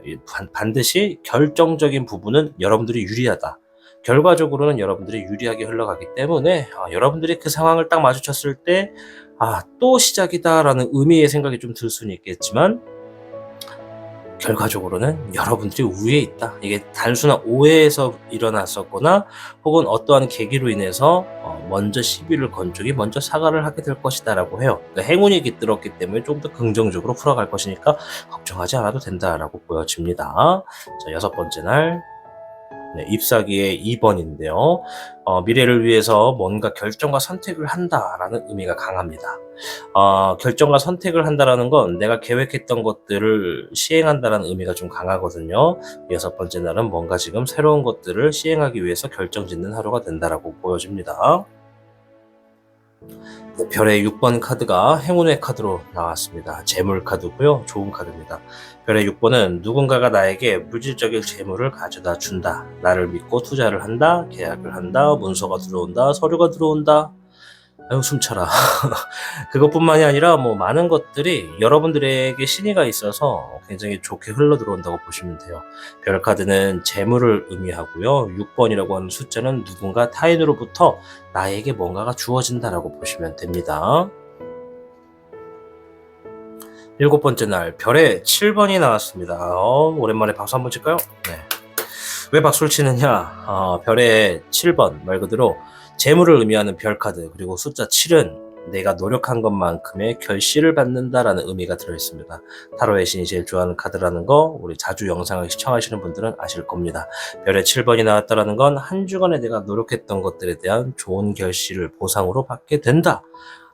반드시 결정적인 부분은 여러분들이 유리하다. 결과적으로는 여러분들이 유리하게 흘러가기 때문에 여러분들이 그 상황을 딱 마주쳤을 때 또 시작이다라는 의미의 생각이 좀 들 수는 있겠지만 결과적으로는 여러분들이 우위에 있다. 이게 단순한 오해에서 일어났었거나 혹은 어떠한 계기로 인해서 먼저 시비를 건 쪽이 먼저 사과를 하게 될 것이다 라고 해요. 그러니까 행운이 깃들었기 때문에 좀 더 긍정적으로 풀어갈 것이니까 걱정하지 않아도 된다라고 보여집니다. 자, 여섯 번째 날 네, 잎사귀의 2번인데요. 미래를 위해서 뭔가 결정과 선택을 한다라는 의미가 강합니다. 결정과 선택을 한다라는 건 내가 계획했던 것들을 시행한다라는 의미가 좀 강하거든요. 6번째 날은 뭔가 지금 새로운 것들을 시행하기 위해서 결정짓는 하루가 된다라고 보여집니다. 네, 별의 6번 카드가 행운의 카드로 나왔습니다. 재물 카드고요. 좋은 카드입니다. 별의 6번은 누군가가 나에게 물질적인 재물을 가져다 준다. 나를 믿고 투자를 한다. 계약을 한다. 문서가 들어온다. 서류가 들어온다. 아유, 숨차라. 그것뿐만이 아니라 뭐 많은 것들이 여러분들에게 신의가 있어서 굉장히 좋게 흘러 들어온다고 보시면 돼요. 별 카드는 재물을 의미하고요. 6번이라고 하는 숫자는 누군가 타인으로부터 나에게 뭔가가 주어진다라고 보시면 됩니다. 7번째 날 별의 7번이 나왔습니다. 오랜만에 박수 한번 칠까요? 네. 왜 박수를 치느냐? 별의 7번 말 그대로 재물을 의미하는 별 카드, 그리고 숫자 7은 내가 노력한 것만큼의 결실을 받는다라는 의미가 들어있습니다. 타로의 신이 제일 좋아하는 카드라는 거 우리 자주 영상을 시청하시는 분들은 아실 겁니다. 별의 7번이 나왔다라는 건 한 주간에 내가 노력했던 것들에 대한 좋은 결실을 보상으로 받게 된다.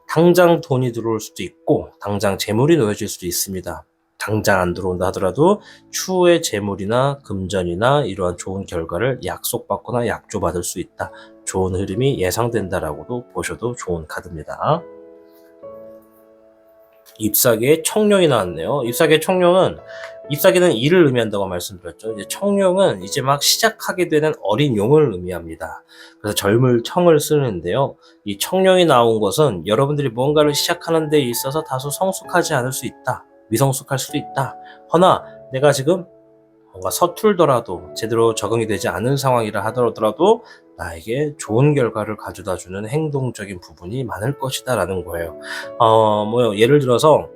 당장 돈이 들어올 수도 있고 당장 재물이 놓여질 수도 있습니다. 당장 안 들어온다 하더라도 추후에 재물이나 금전이나 이러한 좋은 결과를 약속받거나 약조받을 수 있다. 좋은 흐름이 예상된다라고도 보셔도 좋은 카드입니다. 잎사귀의 청룡이 나왔네요. 잎사귀의 청룡은 잎사귀는 일을 의미한다고 말씀드렸죠. 이제 청룡은 이제 막 시작하게 되는 어린 용을 의미합니다. 그래서 젊을 청을 쓰는데요. 이 청룡이 나온 것은 여러분들이 뭔가를 시작하는 데 있어서 다소 성숙하지 않을 수 있다. 미성숙할 수도 있다. 허나 내가 지금 뭔가 서툴더라도 제대로 적응이 되지 않은 상황이라 하더라도 나에게 좋은 결과를 가져다주는 행동적인 부분이 많을 것이다 라는 거예요. 뭐 예를 들어서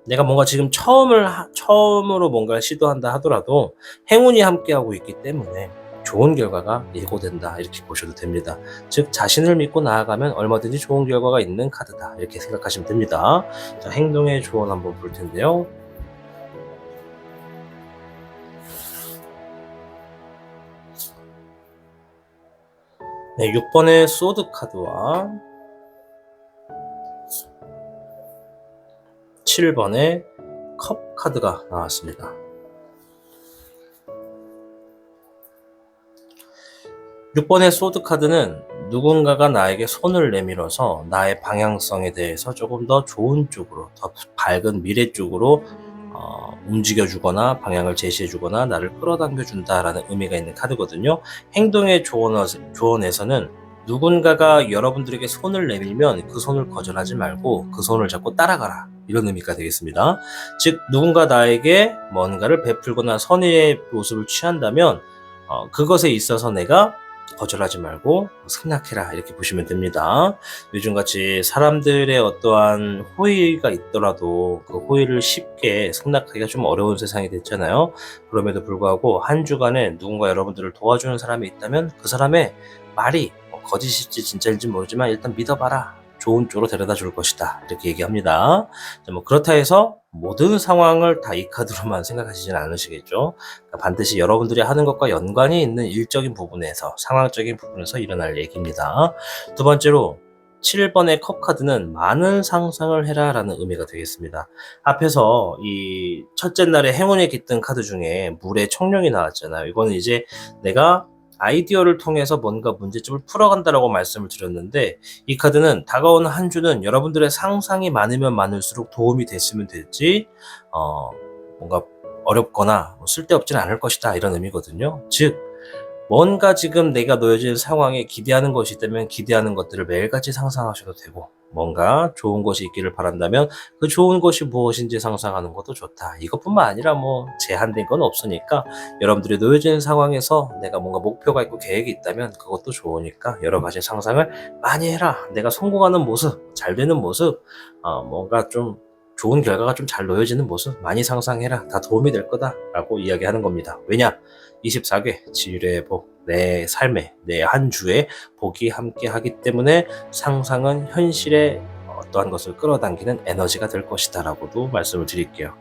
내가 뭔가 지금 처음으로 뭔가를 시도한다 하더라도 행운이 함께하고 있기 때문에 좋은 결과가 예고된다 이렇게 보셔도 됩니다. 즉 자신을 믿고 나아가면 얼마든지 좋은 결과가 있는 카드다 이렇게 생각하시면 됩니다. 자, 행동의 조언 한번 볼 텐데요. 네, 6번의 소드 카드와 7번의 컵 카드가 나왔습니다. 6번의 소드 카드는 누군가가 나에게 손을 내밀어서 나의 방향성에 대해서 조금 더 좋은 쪽으로, 더 밝은 미래 쪽으로 움직여주거나 방향을 제시해주거나 나를 끌어당겨준다라는 의미가 있는 카드거든요. 행동의 조언에서는 누군가가 여러분들에게 손을 내밀면 그 손을 거절하지 말고 그 손을 잡고 따라가라 이런 의미가 되겠습니다. 즉 누군가 나에게 뭔가를 베풀거나 선의의 모습을 취한다면 그것에 있어서 내가 거절하지 말고 승낙해라 이렇게 보시면 됩니다. 요즘같이 사람들의 어떠한 호의가 있더라도 그 호의를 쉽게 승낙하기가 좀 어려운 세상이 됐잖아요. 그럼에도 불구하고 한 주간에 누군가 여러분들을 도와주는 사람이 있다면 그 사람의 말이 거짓일지 진짜일지 모르지만 일단 믿어봐라. 좋은 쪽으로 데려다 줄 것이다. 이렇게 얘기합니다. 뭐 그렇다 해서 모든 상황을 다 이 카드로만 생각하시지는 않으시겠죠. 그러니까 반드시 여러분들이 하는 것과 연관이 있는 일적인 부분에서, 상황적인 부분에서 일어날 얘기입니다. 두 번째로 7번의 컵 카드는 많은 상상을 해라 라는 의미가 되겠습니다. 앞에서 이 첫째 날에 행운에 깃든 카드 중에 물의 청룡이 나왔잖아요. 이거는 이제 내가 아이디어를 통해서 뭔가 문제점을 풀어간다라고 말씀을 드렸는데 이 카드는 다가오는 한 주는 여러분들의 상상이 많으면 많을수록 도움이 됐으면 됐지 뭔가 어렵거나 쓸데없지는 않을 것이다 이런 의미거든요. 즉 뭔가 지금 내가 놓여진 상황에 기대하는 것이 있다면 기대하는 것들을 매일같이 상상하셔도 되고 뭔가 좋은 것이 있기를 바란다면 그 좋은 것이 무엇인지 상상하는 것도 좋다. 이것뿐만 아니라 뭐 제한된 건 없으니까 여러분들이 놓여진 상황에서 내가 뭔가 목표가 있고 계획이 있다면 그것도 좋으니까 여러 가지 상상을 많이 해라. 내가 성공하는 모습, 잘 되는 모습, 뭔가 좀 좋은 결과가 좀 잘 놓여지는 모습 많이 상상해라. 다 도움이 될 거다라고 이야기하는 겁니다. 왜냐? 24개 지율의 복, 내 삶에, 내 한 주에 복이 함께 하기 때문에 상상은 현실에 어떠한 것을 끌어당기는 에너지가 될 것이다 라고도 말씀을 드릴게요.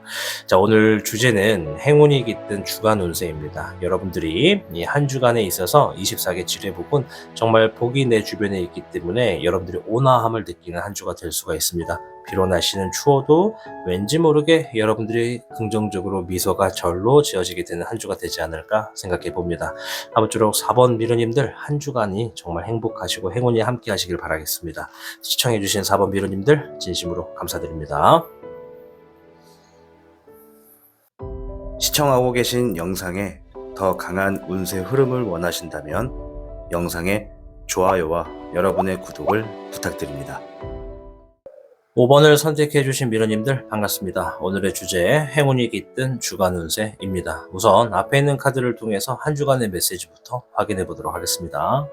자, 오늘 주제는 행운이 깃든 주간 운세입니다. 여러분들이 이 한 주간에 있어서 24개 지뢰복은 정말 복이 내 주변에 있기 때문에 여러분들이 온화함을 느끼는 한 주가 될 수가 있습니다. 비록 날씨는 추워도 왠지 모르게 여러분들이 긍정적으로 미소가 절로 지어지게 되는 한 주가 되지 않을까 생각해 봅니다. 아무쪼록 4번 미르님들 한 주간이 정말 행복하시고 행운이 함께 하시길 바라겠습니다. 시청해주신 4번 미르님들 진심으로 감사드립니다. 시청하고 계신 영상에 더 강한 운세 흐름을 원하신다면 영상에 좋아요와 여러분의 구독을 부탁드립니다. 5번을 선택해주신 미러님들 반갑습니다. 오늘의 주제 행운이 깃든 주간 운세입니다. 우선 앞에 있는 카드를 통해서 한 주간의 메시지부터 확인해 보도록 하겠습니다.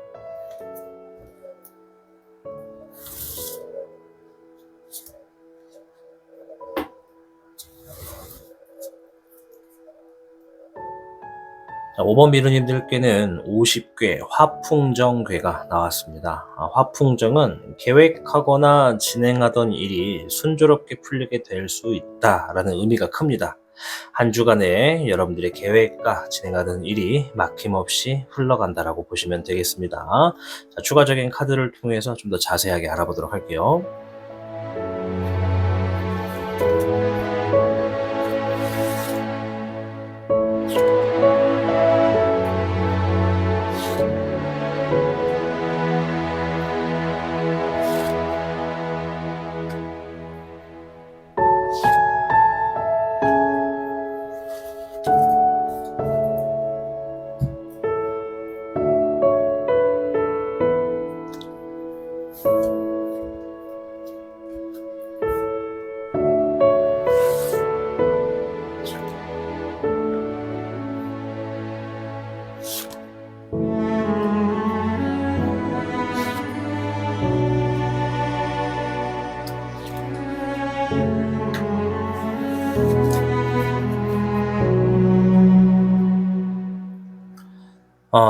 자, 5번 미르님들께는 50괴 화풍정괴가 나왔습니다. 화풍정은 계획하거나 진행하던 일이 순조롭게 풀리게 될 수 있다라는 의미가 큽니다. 한 주간에 여러분들의 계획과 진행하던 일이 막힘없이 흘러간다라고 보시면 되겠습니다. 자, 추가적인 카드를 통해서 좀 더 자세하게 알아보도록 할게요.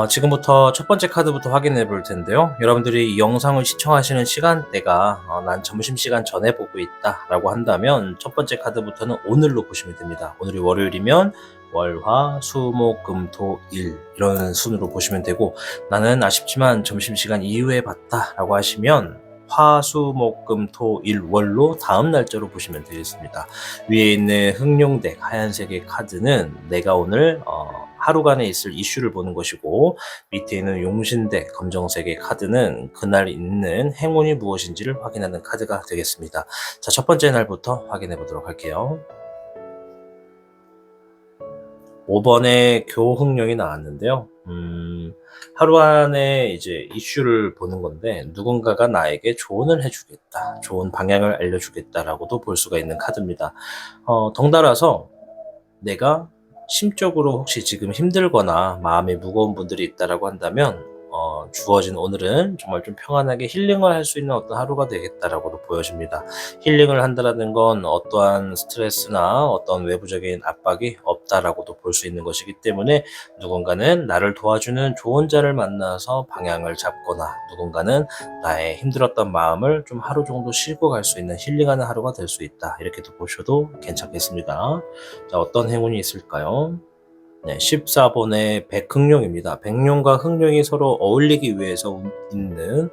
지금부터 첫 번째 카드부터 확인해 볼 텐데요. 여러분들이 이 영상을 시청하시는 시간대가 난 점심시간 전에 보고 있다 라고 한다면 첫 번째 카드부터는 오늘로 보시면 됩니다. 오늘이 월요일이면 월, 화, 수, 목, 금, 토, 일 이런 순으로 보시면 되고, 나는 아쉽지만 점심시간 이후에 봤다 라고 하시면 화, 수, 목, 금, 토, 일, 월로 다음 날짜로 보시면 되겠습니다. 위에 있는 흑룡덱 하얀색의 카드는 내가 오늘 하루간에 있을 이슈를 보는 것이고, 밑에 있는 용신덱 검정색의 카드는 그날 있는 행운이 무엇인지를 확인하는 카드가 되겠습니다. 자, 첫 번째 날부터 확인해 보도록 할게요. 5번에 교흑룡이 나왔는데요. 하루 안에 이제 이슈를 보는 건데, 누군가가 나에게 조언을 해주겠다, 좋은 방향을 알려주겠다라고도 볼 수가 있는 카드입니다. 덩달아서 내가 심적으로 혹시 지금 힘들거나 마음이 무거운 분들이 있다라고 한다면 주어진 오늘은 정말 좀 평안하게 힐링을 할 수 있는 어떤 하루가 되겠다라고도 보여집니다. 힐링을 한다라는 건 어떠한 스트레스나 어떤 외부적인 압박이 없다라고도 볼 수 있는 것이기 때문에 누군가는 나를 도와주는 좋은 자를 만나서 방향을 잡거나 누군가는 나의 힘들었던 마음을 좀 하루 정도 쉬고 갈 수 있는 힐링하는 하루가 될 수 있다, 이렇게도 보셔도 괜찮겠습니다. 자, 어떤 행운이 있을까요? 네, 14번의 백흑룡입니다. 백룡과 흑룡이 서로 어울리기 위해서 있는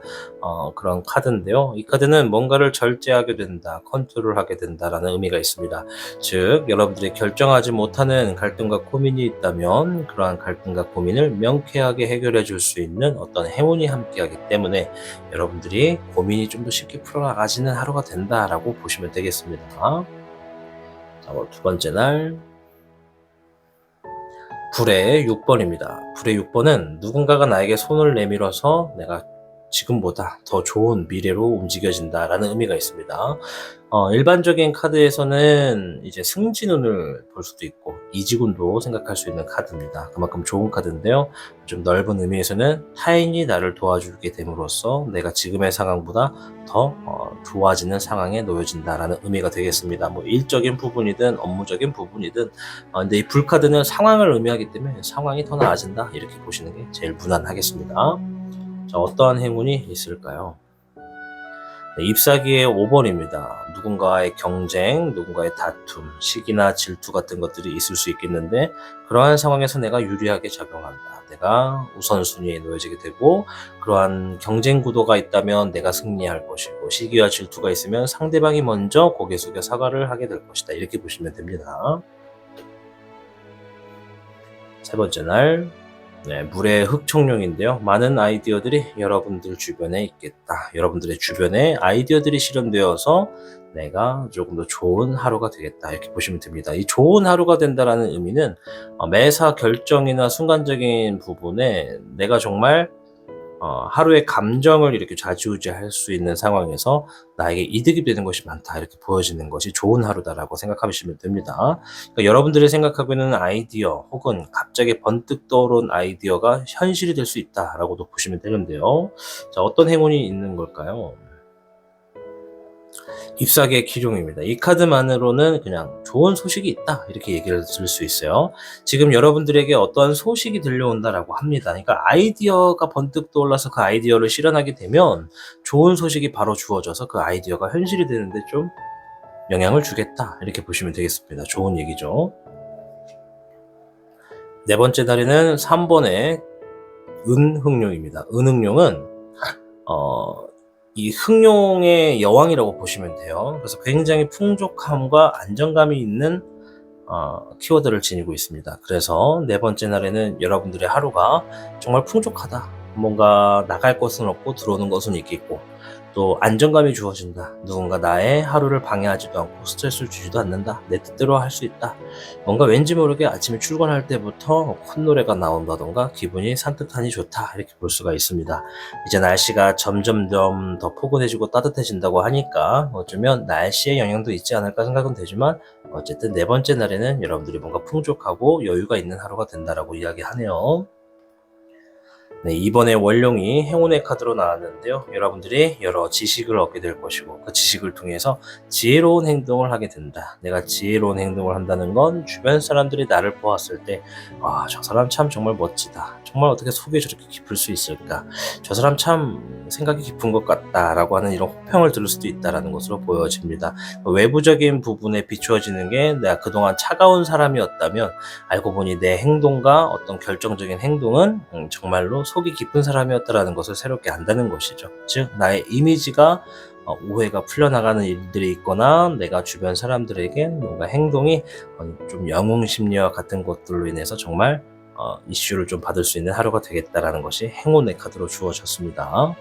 그런 카드인데요. 이 카드는 뭔가를 절제하게 된다, 컨트롤하게 된다라는 의미가 있습니다. 즉, 여러분들이 결정하지 못하는 갈등과 고민이 있다면 그러한 갈등과 고민을 명쾌하게 해결해 줄 수 있는 어떤 행운이 함께하기 때문에 여러분들이 고민이 좀 더 쉽게 풀어나가지는 하루가 된다라고 보시면 되겠습니다. 자, 두 번째 날 불의 6번입니다. 불의 6번은 누군가가 나에게 손을 내밀어서 내가 지금보다 더 좋은 미래로 움직여진다라는 의미가 있습니다. 일반적인 카드에서는 이제 승진운을 볼 수도 있고 이직운도 생각할 수 있는 카드입니다. 그만큼 좋은 카드인데요. 좀 넓은 의미에서는 타인이 나를 도와주게 됨으로써 내가 지금의 상황보다 더 좋아지는 상황에 놓여진다라는 의미가 되겠습니다. 뭐 일적인 부분이든 업무적인 부분이든 근데 이 불카드는 상황을 의미하기 때문에 상황이 더 나아진다, 이렇게 보시는 게 제일 무난하겠습니다. 자, 어떠한 행운이 있을까요? 네, ip사기의 5번입니다. 누군가의 경쟁, 누군가의 다툼, 시기나 질투 같은 것들이 있을 수 있겠는데 그러한 상황에서 내가 유리하게 작용한다. 내가 우선순위에 놓여지게 되고 그러한 경쟁 구도가 있다면 내가 승리할 것이고 시기와 질투가 있으면 상대방이 먼저 고개 숙여 사과를 하게 될 것이다. 이렇게 보시면 됩니다. 세 번째 날, 네, 물의 흑청룡인데요. 많은 아이디어들이 여러분들 주변에 있겠다. 여러분들의 주변에 아이디어들이 실현되어서 내가 조금 더 좋은 하루가 되겠다. 이렇게 보시면 됩니다. 이 좋은 하루가 된다라는 의미는 매사 결정이나 순간적인 부분에 내가 정말 하루의 감정을 이렇게 좌지우지할 수 있는 상황에서 나에게 이득이 되는 것이 많다. 이렇게 보여지는 것이 좋은 하루다라고 생각하시면 됩니다. 그러니까 여러분들이 생각하고 있는 아이디어 혹은 갑자기 번뜩 떠오른 아이디어가 현실이 될 수 있다라고도 보시면 되는데요. 자, 어떤 행운이 있는 걸까요? 잎사귀의 기룡입니다. 이 카드만으로는 그냥 좋은 소식이 있다 이렇게 얘기를 드릴 수 있어요. 지금 여러분들에게 어떠한 소식이 들려온다라고 합니다. 그러니까 아이디어가 번뜩 떠올라서 그 아이디어를 실현하게 되면 좋은 소식이 바로 주어져서 그 아이디어가 현실이 되는데 좀 영향을 주겠다 이렇게 보시면 되겠습니다. 좋은 얘기죠. 네 번째 날에는 3번의 은흑룡입니다. 은흑룡은 이 흑룡의 여왕이라고 보시면 돼요. 그래서 굉장히 풍족함과 안정감이 있는 키워드를 지니고 있습니다. 그래서 네 번째 날에는 여러분들의 하루가 정말 풍족하다. 뭔가 나갈 것은 없고 들어오는 것은 있겠고 또 안정감이 주어진다. 누군가 나의 하루를 방해하지도 않고 스트레스를 주지도 않는다. 내 뜻대로 할 수 있다. 뭔가 왠지 모르게 아침에 출근할 때부터 콧노래가 나온다던가 기분이 산뜻하니 좋다. 이렇게 볼 수가 있습니다. 이제 날씨가 점점점 더 포근해지고 따뜻해진다고 하니까 어쩌면 날씨의 영향도 있지 않을까 생각은 되지만 어쨌든 네 번째 날에는 여러분들이 뭔가 풍족하고 여유가 있는 하루가 된다라고 이야기하네요. 네, 이번에 원룡이 행운의 카드로 나왔는데요. 여러분들이 여러 지식을 얻게 될 것이고 그 지식을 통해서 지혜로운 행동을 하게 된다. 내가 지혜로운 행동을 한다는 건 주변 사람들이 나를 보았을 때 저 사람 참 정말 멋지다. 정말 어떻게 속이 저렇게 깊을 수 있을까? 저 사람 참 생각이 깊은 것 같다라고 하는 이런 호평을 들을 수도 있다라는 것으로 보여집니다. 외부적인 부분에 비추어지는 게 내가 그동안 차가운 사람이었다면 알고 보니 내 행동과 어떤 결정적인 행동은 정말로 속이 깊은 사람이었다라는 것을 새롭게 안다는 것이죠. 즉 나의 이미지가 오해가 풀려나가는 일들이 있거나 내가 주변 사람들에게 뭔가 행동이 좀 영웅심리와 같은 것들로 인해서 정말 이슈를 좀 받을 수 있는 하루가 되겠다라는 것이 행운의 카드로 주어졌습니다.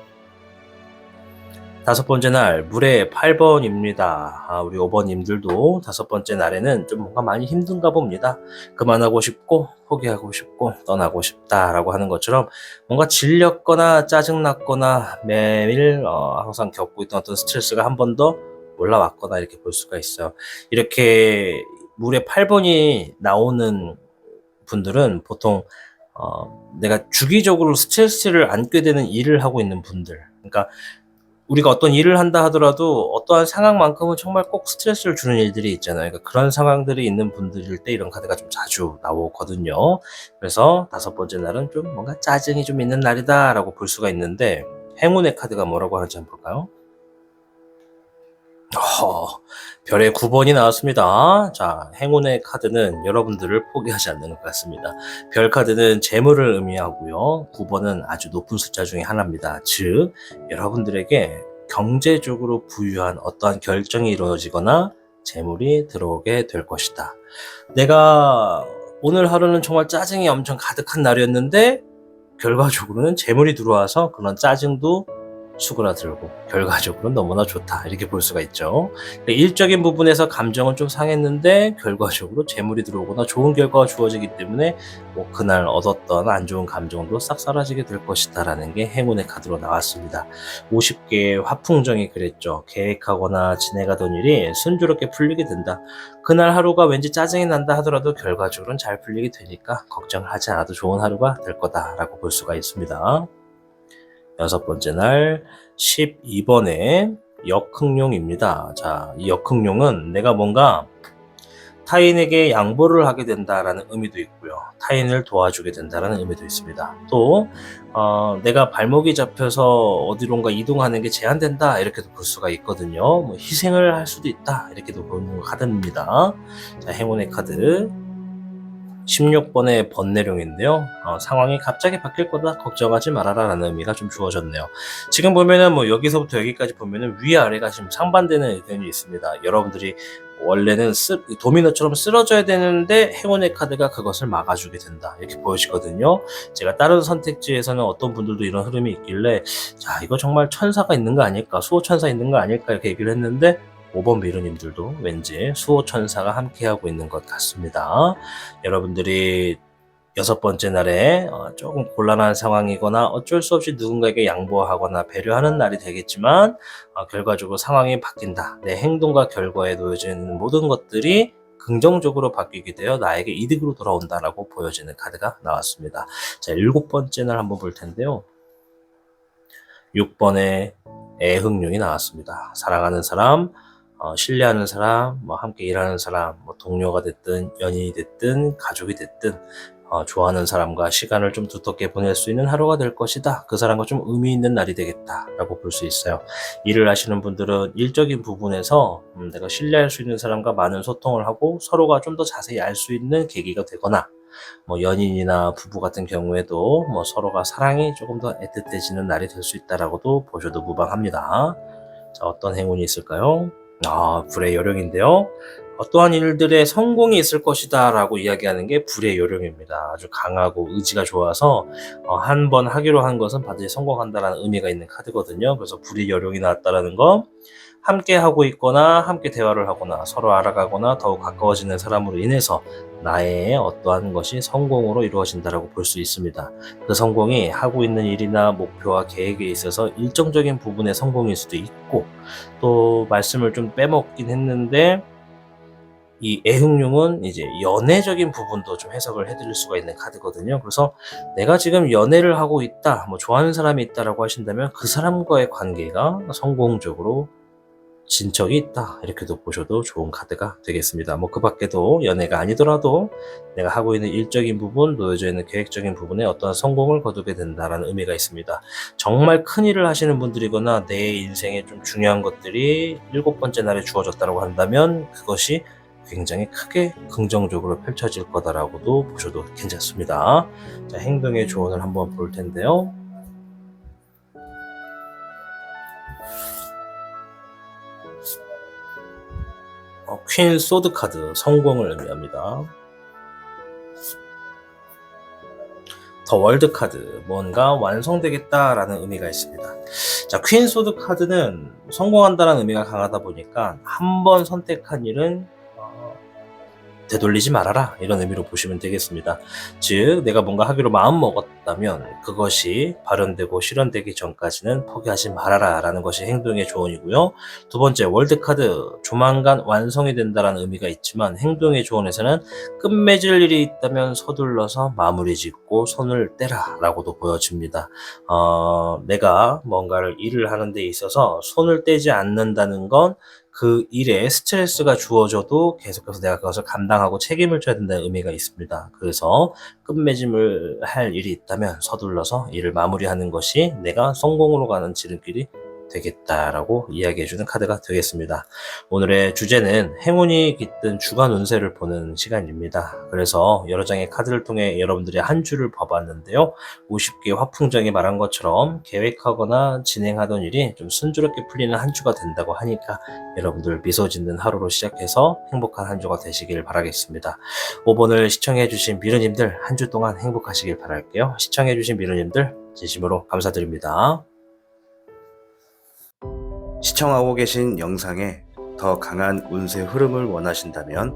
다섯 번째 날, 물의 8번입니다. 우리 5번님들도 다섯 번째 날에는 좀 뭔가 많이 힘든가 봅니다. 그만하고 싶고, 포기하고 싶고, 떠나고 싶다라고 하는 것처럼 뭔가 질렸거나 짜증났거나 매일 항상 겪고 있던 어떤 스트레스가 한 번 더 올라왔거나 이렇게 볼 수가 있어요. 이렇게 물의 8번이 나오는 분들은 보통 내가 주기적으로 스트레스를 안게 되는 일을 하고 있는 분들. 그러니까 우리가 어떤 일을 한다 하더라도 어떠한 상황만큼은 정말 꼭 스트레스를 주는 일들이 있잖아요. 그러니까 그런 상황들이 있는 분들일 때 이런 카드가 좀 자주 나오거든요. 그래서 다섯 번째 날은 좀 뭔가 짜증이 좀 있는 날이다라고 볼 수가 있는데 행운의 카드가 뭐라고 하는지 한번 볼까요? 별의 9번이 나왔습니다. 자, 행운의 카드는 여러분들을 포기하지 않는 것 같습니다. 별 카드는 재물을 의미하고요. 9번은 아주 높은 숫자 중에 하나입니다. 즉, 여러분들에게 경제적으로 부유한 어떠한 결정이 이루어지거나 재물이 들어오게 될 것이다. 내가 오늘 하루는 정말 짜증이 엄청 가득한 날이었는데 결과적으로는 재물이 들어와서 그런 짜증도 수그라들고 결과적으로는 너무나 좋다 이렇게 볼 수가 있죠. 일적인 부분에서 감정은 좀 상했는데 결과적으로 재물이 들어오거나 좋은 결과가 주어지기 때문에 그날 얻었던 안 좋은 감정도 싹 사라지게 될 것이다 라는 게 행운의 카드로 나왔습니다. 50개의 화풍정이 그랬죠. 계획하거나 진행하던 일이 순조롭게 풀리게 된다. 그날 하루가 왠지 짜증이 난다 하더라도 결과적으로는 잘 풀리게 되니까 걱정을 하지 않아도 좋은 하루가 될 거다라고 볼 수가 있습니다. 여섯 번째 날 12번의 역흥룡입니다. 자, 이 역흥룡은 내가 뭔가 타인에게 양보를 하게 된다라는 의미도 있고요. 타인을 도와주게 된다라는 의미도 있습니다. 또 내가 발목이 잡혀서 어디론가 이동하는 게 제한된다 이렇게도 볼 수가 있거든요. 뭐 희생을 할 수도 있다 이렇게도 보는 카드입니다. 자, 행운의 카드 16번의 번뇌룡인데요. 상황이 갑자기 바뀔 거다 걱정하지 말아라 라는 의미가 좀 주어졌네요. 지금 보면은 뭐 여기서부터 여기까지 보면은 위아래가 지금 상반되는 의견이 있습니다. 여러분들이 원래는 도미노처럼 쓰러져야 되는데 행운의 카드가 그것을 막아주게 된다 이렇게 보여지거든요. 제가 다른 선택지에서는 어떤 분들도 이런 흐름이 있길래 자 이거 정말 천사가 있는 거 아닐까 수호천사 있는 거 아닐까 이렇게 얘기를 했는데 5번 미르님들도 왠지 수호천사가 함께하고 있는 것 같습니다. 여러분들이 6번째 날에 조금 곤란한 상황이거나 어쩔 수 없이 누군가에게 양보하거나 배려하는 날이 되겠지만 결과적으로 상황이 바뀐다. 내 행동과 결과에 놓여지는 모든 것들이 긍정적으로 바뀌게 되어 나에게 이득으로 돌아온다라고 보여지는 카드가 나왔습니다. 자, 7번째 날 한번 볼 텐데요. 6번의 애흥룡이 나왔습니다. 사랑하는 사람, 신뢰하는 사람, 뭐 함께 일하는 사람, 뭐 동료가 됐든 연인이 됐든 가족이 됐든 좋아하는 사람과 시간을 좀 두텁게 보낼 수 있는 하루가 될 것이다. 그 사람과 좀 의미 있는 날이 되겠다라고 볼 수 있어요. 일을 하시는 분들은 일적인 부분에서 내가 신뢰할 수 있는 사람과 많은 소통을 하고 서로가 좀 더 자세히 알 수 있는 계기가 되거나 뭐 연인이나 부부 같은 경우에도 뭐 서로가 사랑이 조금 더 애틋해지는 날이 될 수 있다라고도 보셔도 무방합니다. 자, 어떤 행운이 있을까요? 불의 요령인데요. 어떠한 일들에 성공이 있을 것이다 라고 이야기하는 게 불의 요령입니다. 아주 강하고 의지가 좋아서 한 번 하기로 한 것은 반드시 성공한다라는 의미가 있는 카드거든요. 그래서 불의 요령이 나왔다라는 건 함께 하고 있거나 함께 대화를 하거나 서로 알아가거나 더욱 가까워지는 사람으로 인해서 나의 어떠한 것이 성공으로 이루어진다라고 볼 수 있습니다. 그 성공이 하고 있는 일이나 목표와 계획에 있어서 일정적인 부분의 성공일 수도 있고 또 말씀을 좀 빼먹긴 했는데 이 애흥룡은 이제 연애적인 부분도 좀 해석을 해드릴 수가 있는 카드거든요. 그래서 내가 지금 연애를 하고 있다, 뭐 좋아하는 사람이 있다라고 하신다면 그 사람과의 관계가 성공적으로 진척이 있다 이렇게도 보셔도 좋은 카드가 되겠습니다. 뭐 그 밖에도 연애가 아니더라도 내가 하고 있는 일적인 부분, 놓여져 있는 계획적인 부분에 어떠한 성공을 거두게 된다라는 의미가 있습니다. 정말 큰 일을 하시는 분들이거나 내 인생에 좀 중요한 것들이 7번째 날에 주어졌다고 한다면 그것이 굉장히 크게 긍정적으로 펼쳐질 거다라고도 보셔도 괜찮습니다. 자, 행동의 조언을 한번 볼 텐데요. 퀸 소드 카드 성공을 의미합니다. 더 월드 카드 뭔가 완성되겠다라는 의미가 있습니다. 자, 퀸 소드 카드는 성공한다는 의미가 강하다 보니까 한 번 선택한 일은 되돌리지 말아라 이런 의미로 보시면 되겠습니다. 즉 내가 뭔가 하기로 마음먹었다면 그것이 발현되고 실현되기 전까지는 포기하지 말아라 라는 것이 행동의 조언이고요. 두 번째 월드카드 조만간 완성이 된다는 의미가 있지만 행동의 조언에서는 끝맺을 일이 있다면 서둘러서 마무리 짓고 손을 떼라 라고도 보여집니다. 내가 뭔가를 일을 하는 데 있어서 손을 떼지 않는다는 건 그 일에 스트레스가 주어져도 계속해서 내가 그것을 감당하고 책임을 져야 된다는 의미가 있습니다. 그래서 끝맺음을 할 일이 있다면 서둘러서 일을 마무리하는 것이 내가 성공으로 가는 지름길이 되겠다라고 이야기해주는 카드가 되겠습니다. 오늘의 주제는 행운이 깃든 주간 운세를 보는 시간입니다. 그래서 여러 장의 카드를 통해 여러분들의 한 주를 봐봤는데요. 50개 화풍정이 말한 것처럼 계획하거나 진행하던 일이 좀 순조롭게 풀리는 한 주가 된다고 하니까 여러분들 미소 짓는 하루로 시작해서 행복한 한 주가 되시길 바라겠습니다. 5번을 시청해주신 미르님들 한 주 동안 행복하시길 바랄게요. 시청해주신 미르님들 진심으로 감사드립니다. 시청하고 계신 영상에 더 강한 운세 흐름을 원하신다면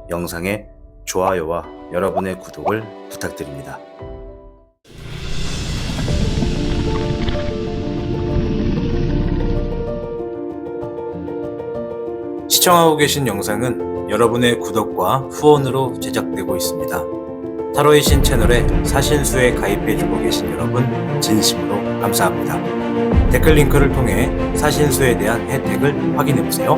영상의 좋아요와 여러분의 구독을 부탁드립니다. 시청하고 계신 영상은 여러분의 구독과 후원으로 제작되고 있습니다. 타로의 신 채널에 사신수에 가입해주고 계신 여러분 진심으로 감사합니다. 댓글 링크를 통해 사신수에 대한 혜택을 확인해보세요.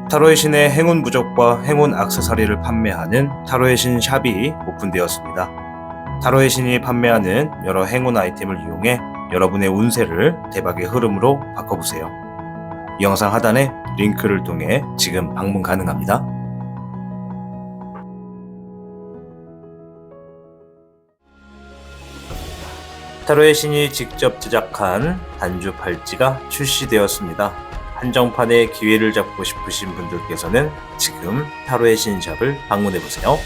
타로의 신의 행운 부적과 행운 액세서리를 판매하는 타로의 신 샵이 오픈되었습니다. 타로의 신이 판매하는 여러 행운 아이템을 이용해 여러분의 운세를 대박의 흐름으로 바꿔보세요. 이 영상 하단에 링크를 통해 지금 방문 가능합니다. 타로의 신이 직접 제작한 단주 팔찌가 출시되었습니다. 한정판의 기회를 잡고 싶으신 분들께서는 지금 타로의 신샵을 방문해보세요.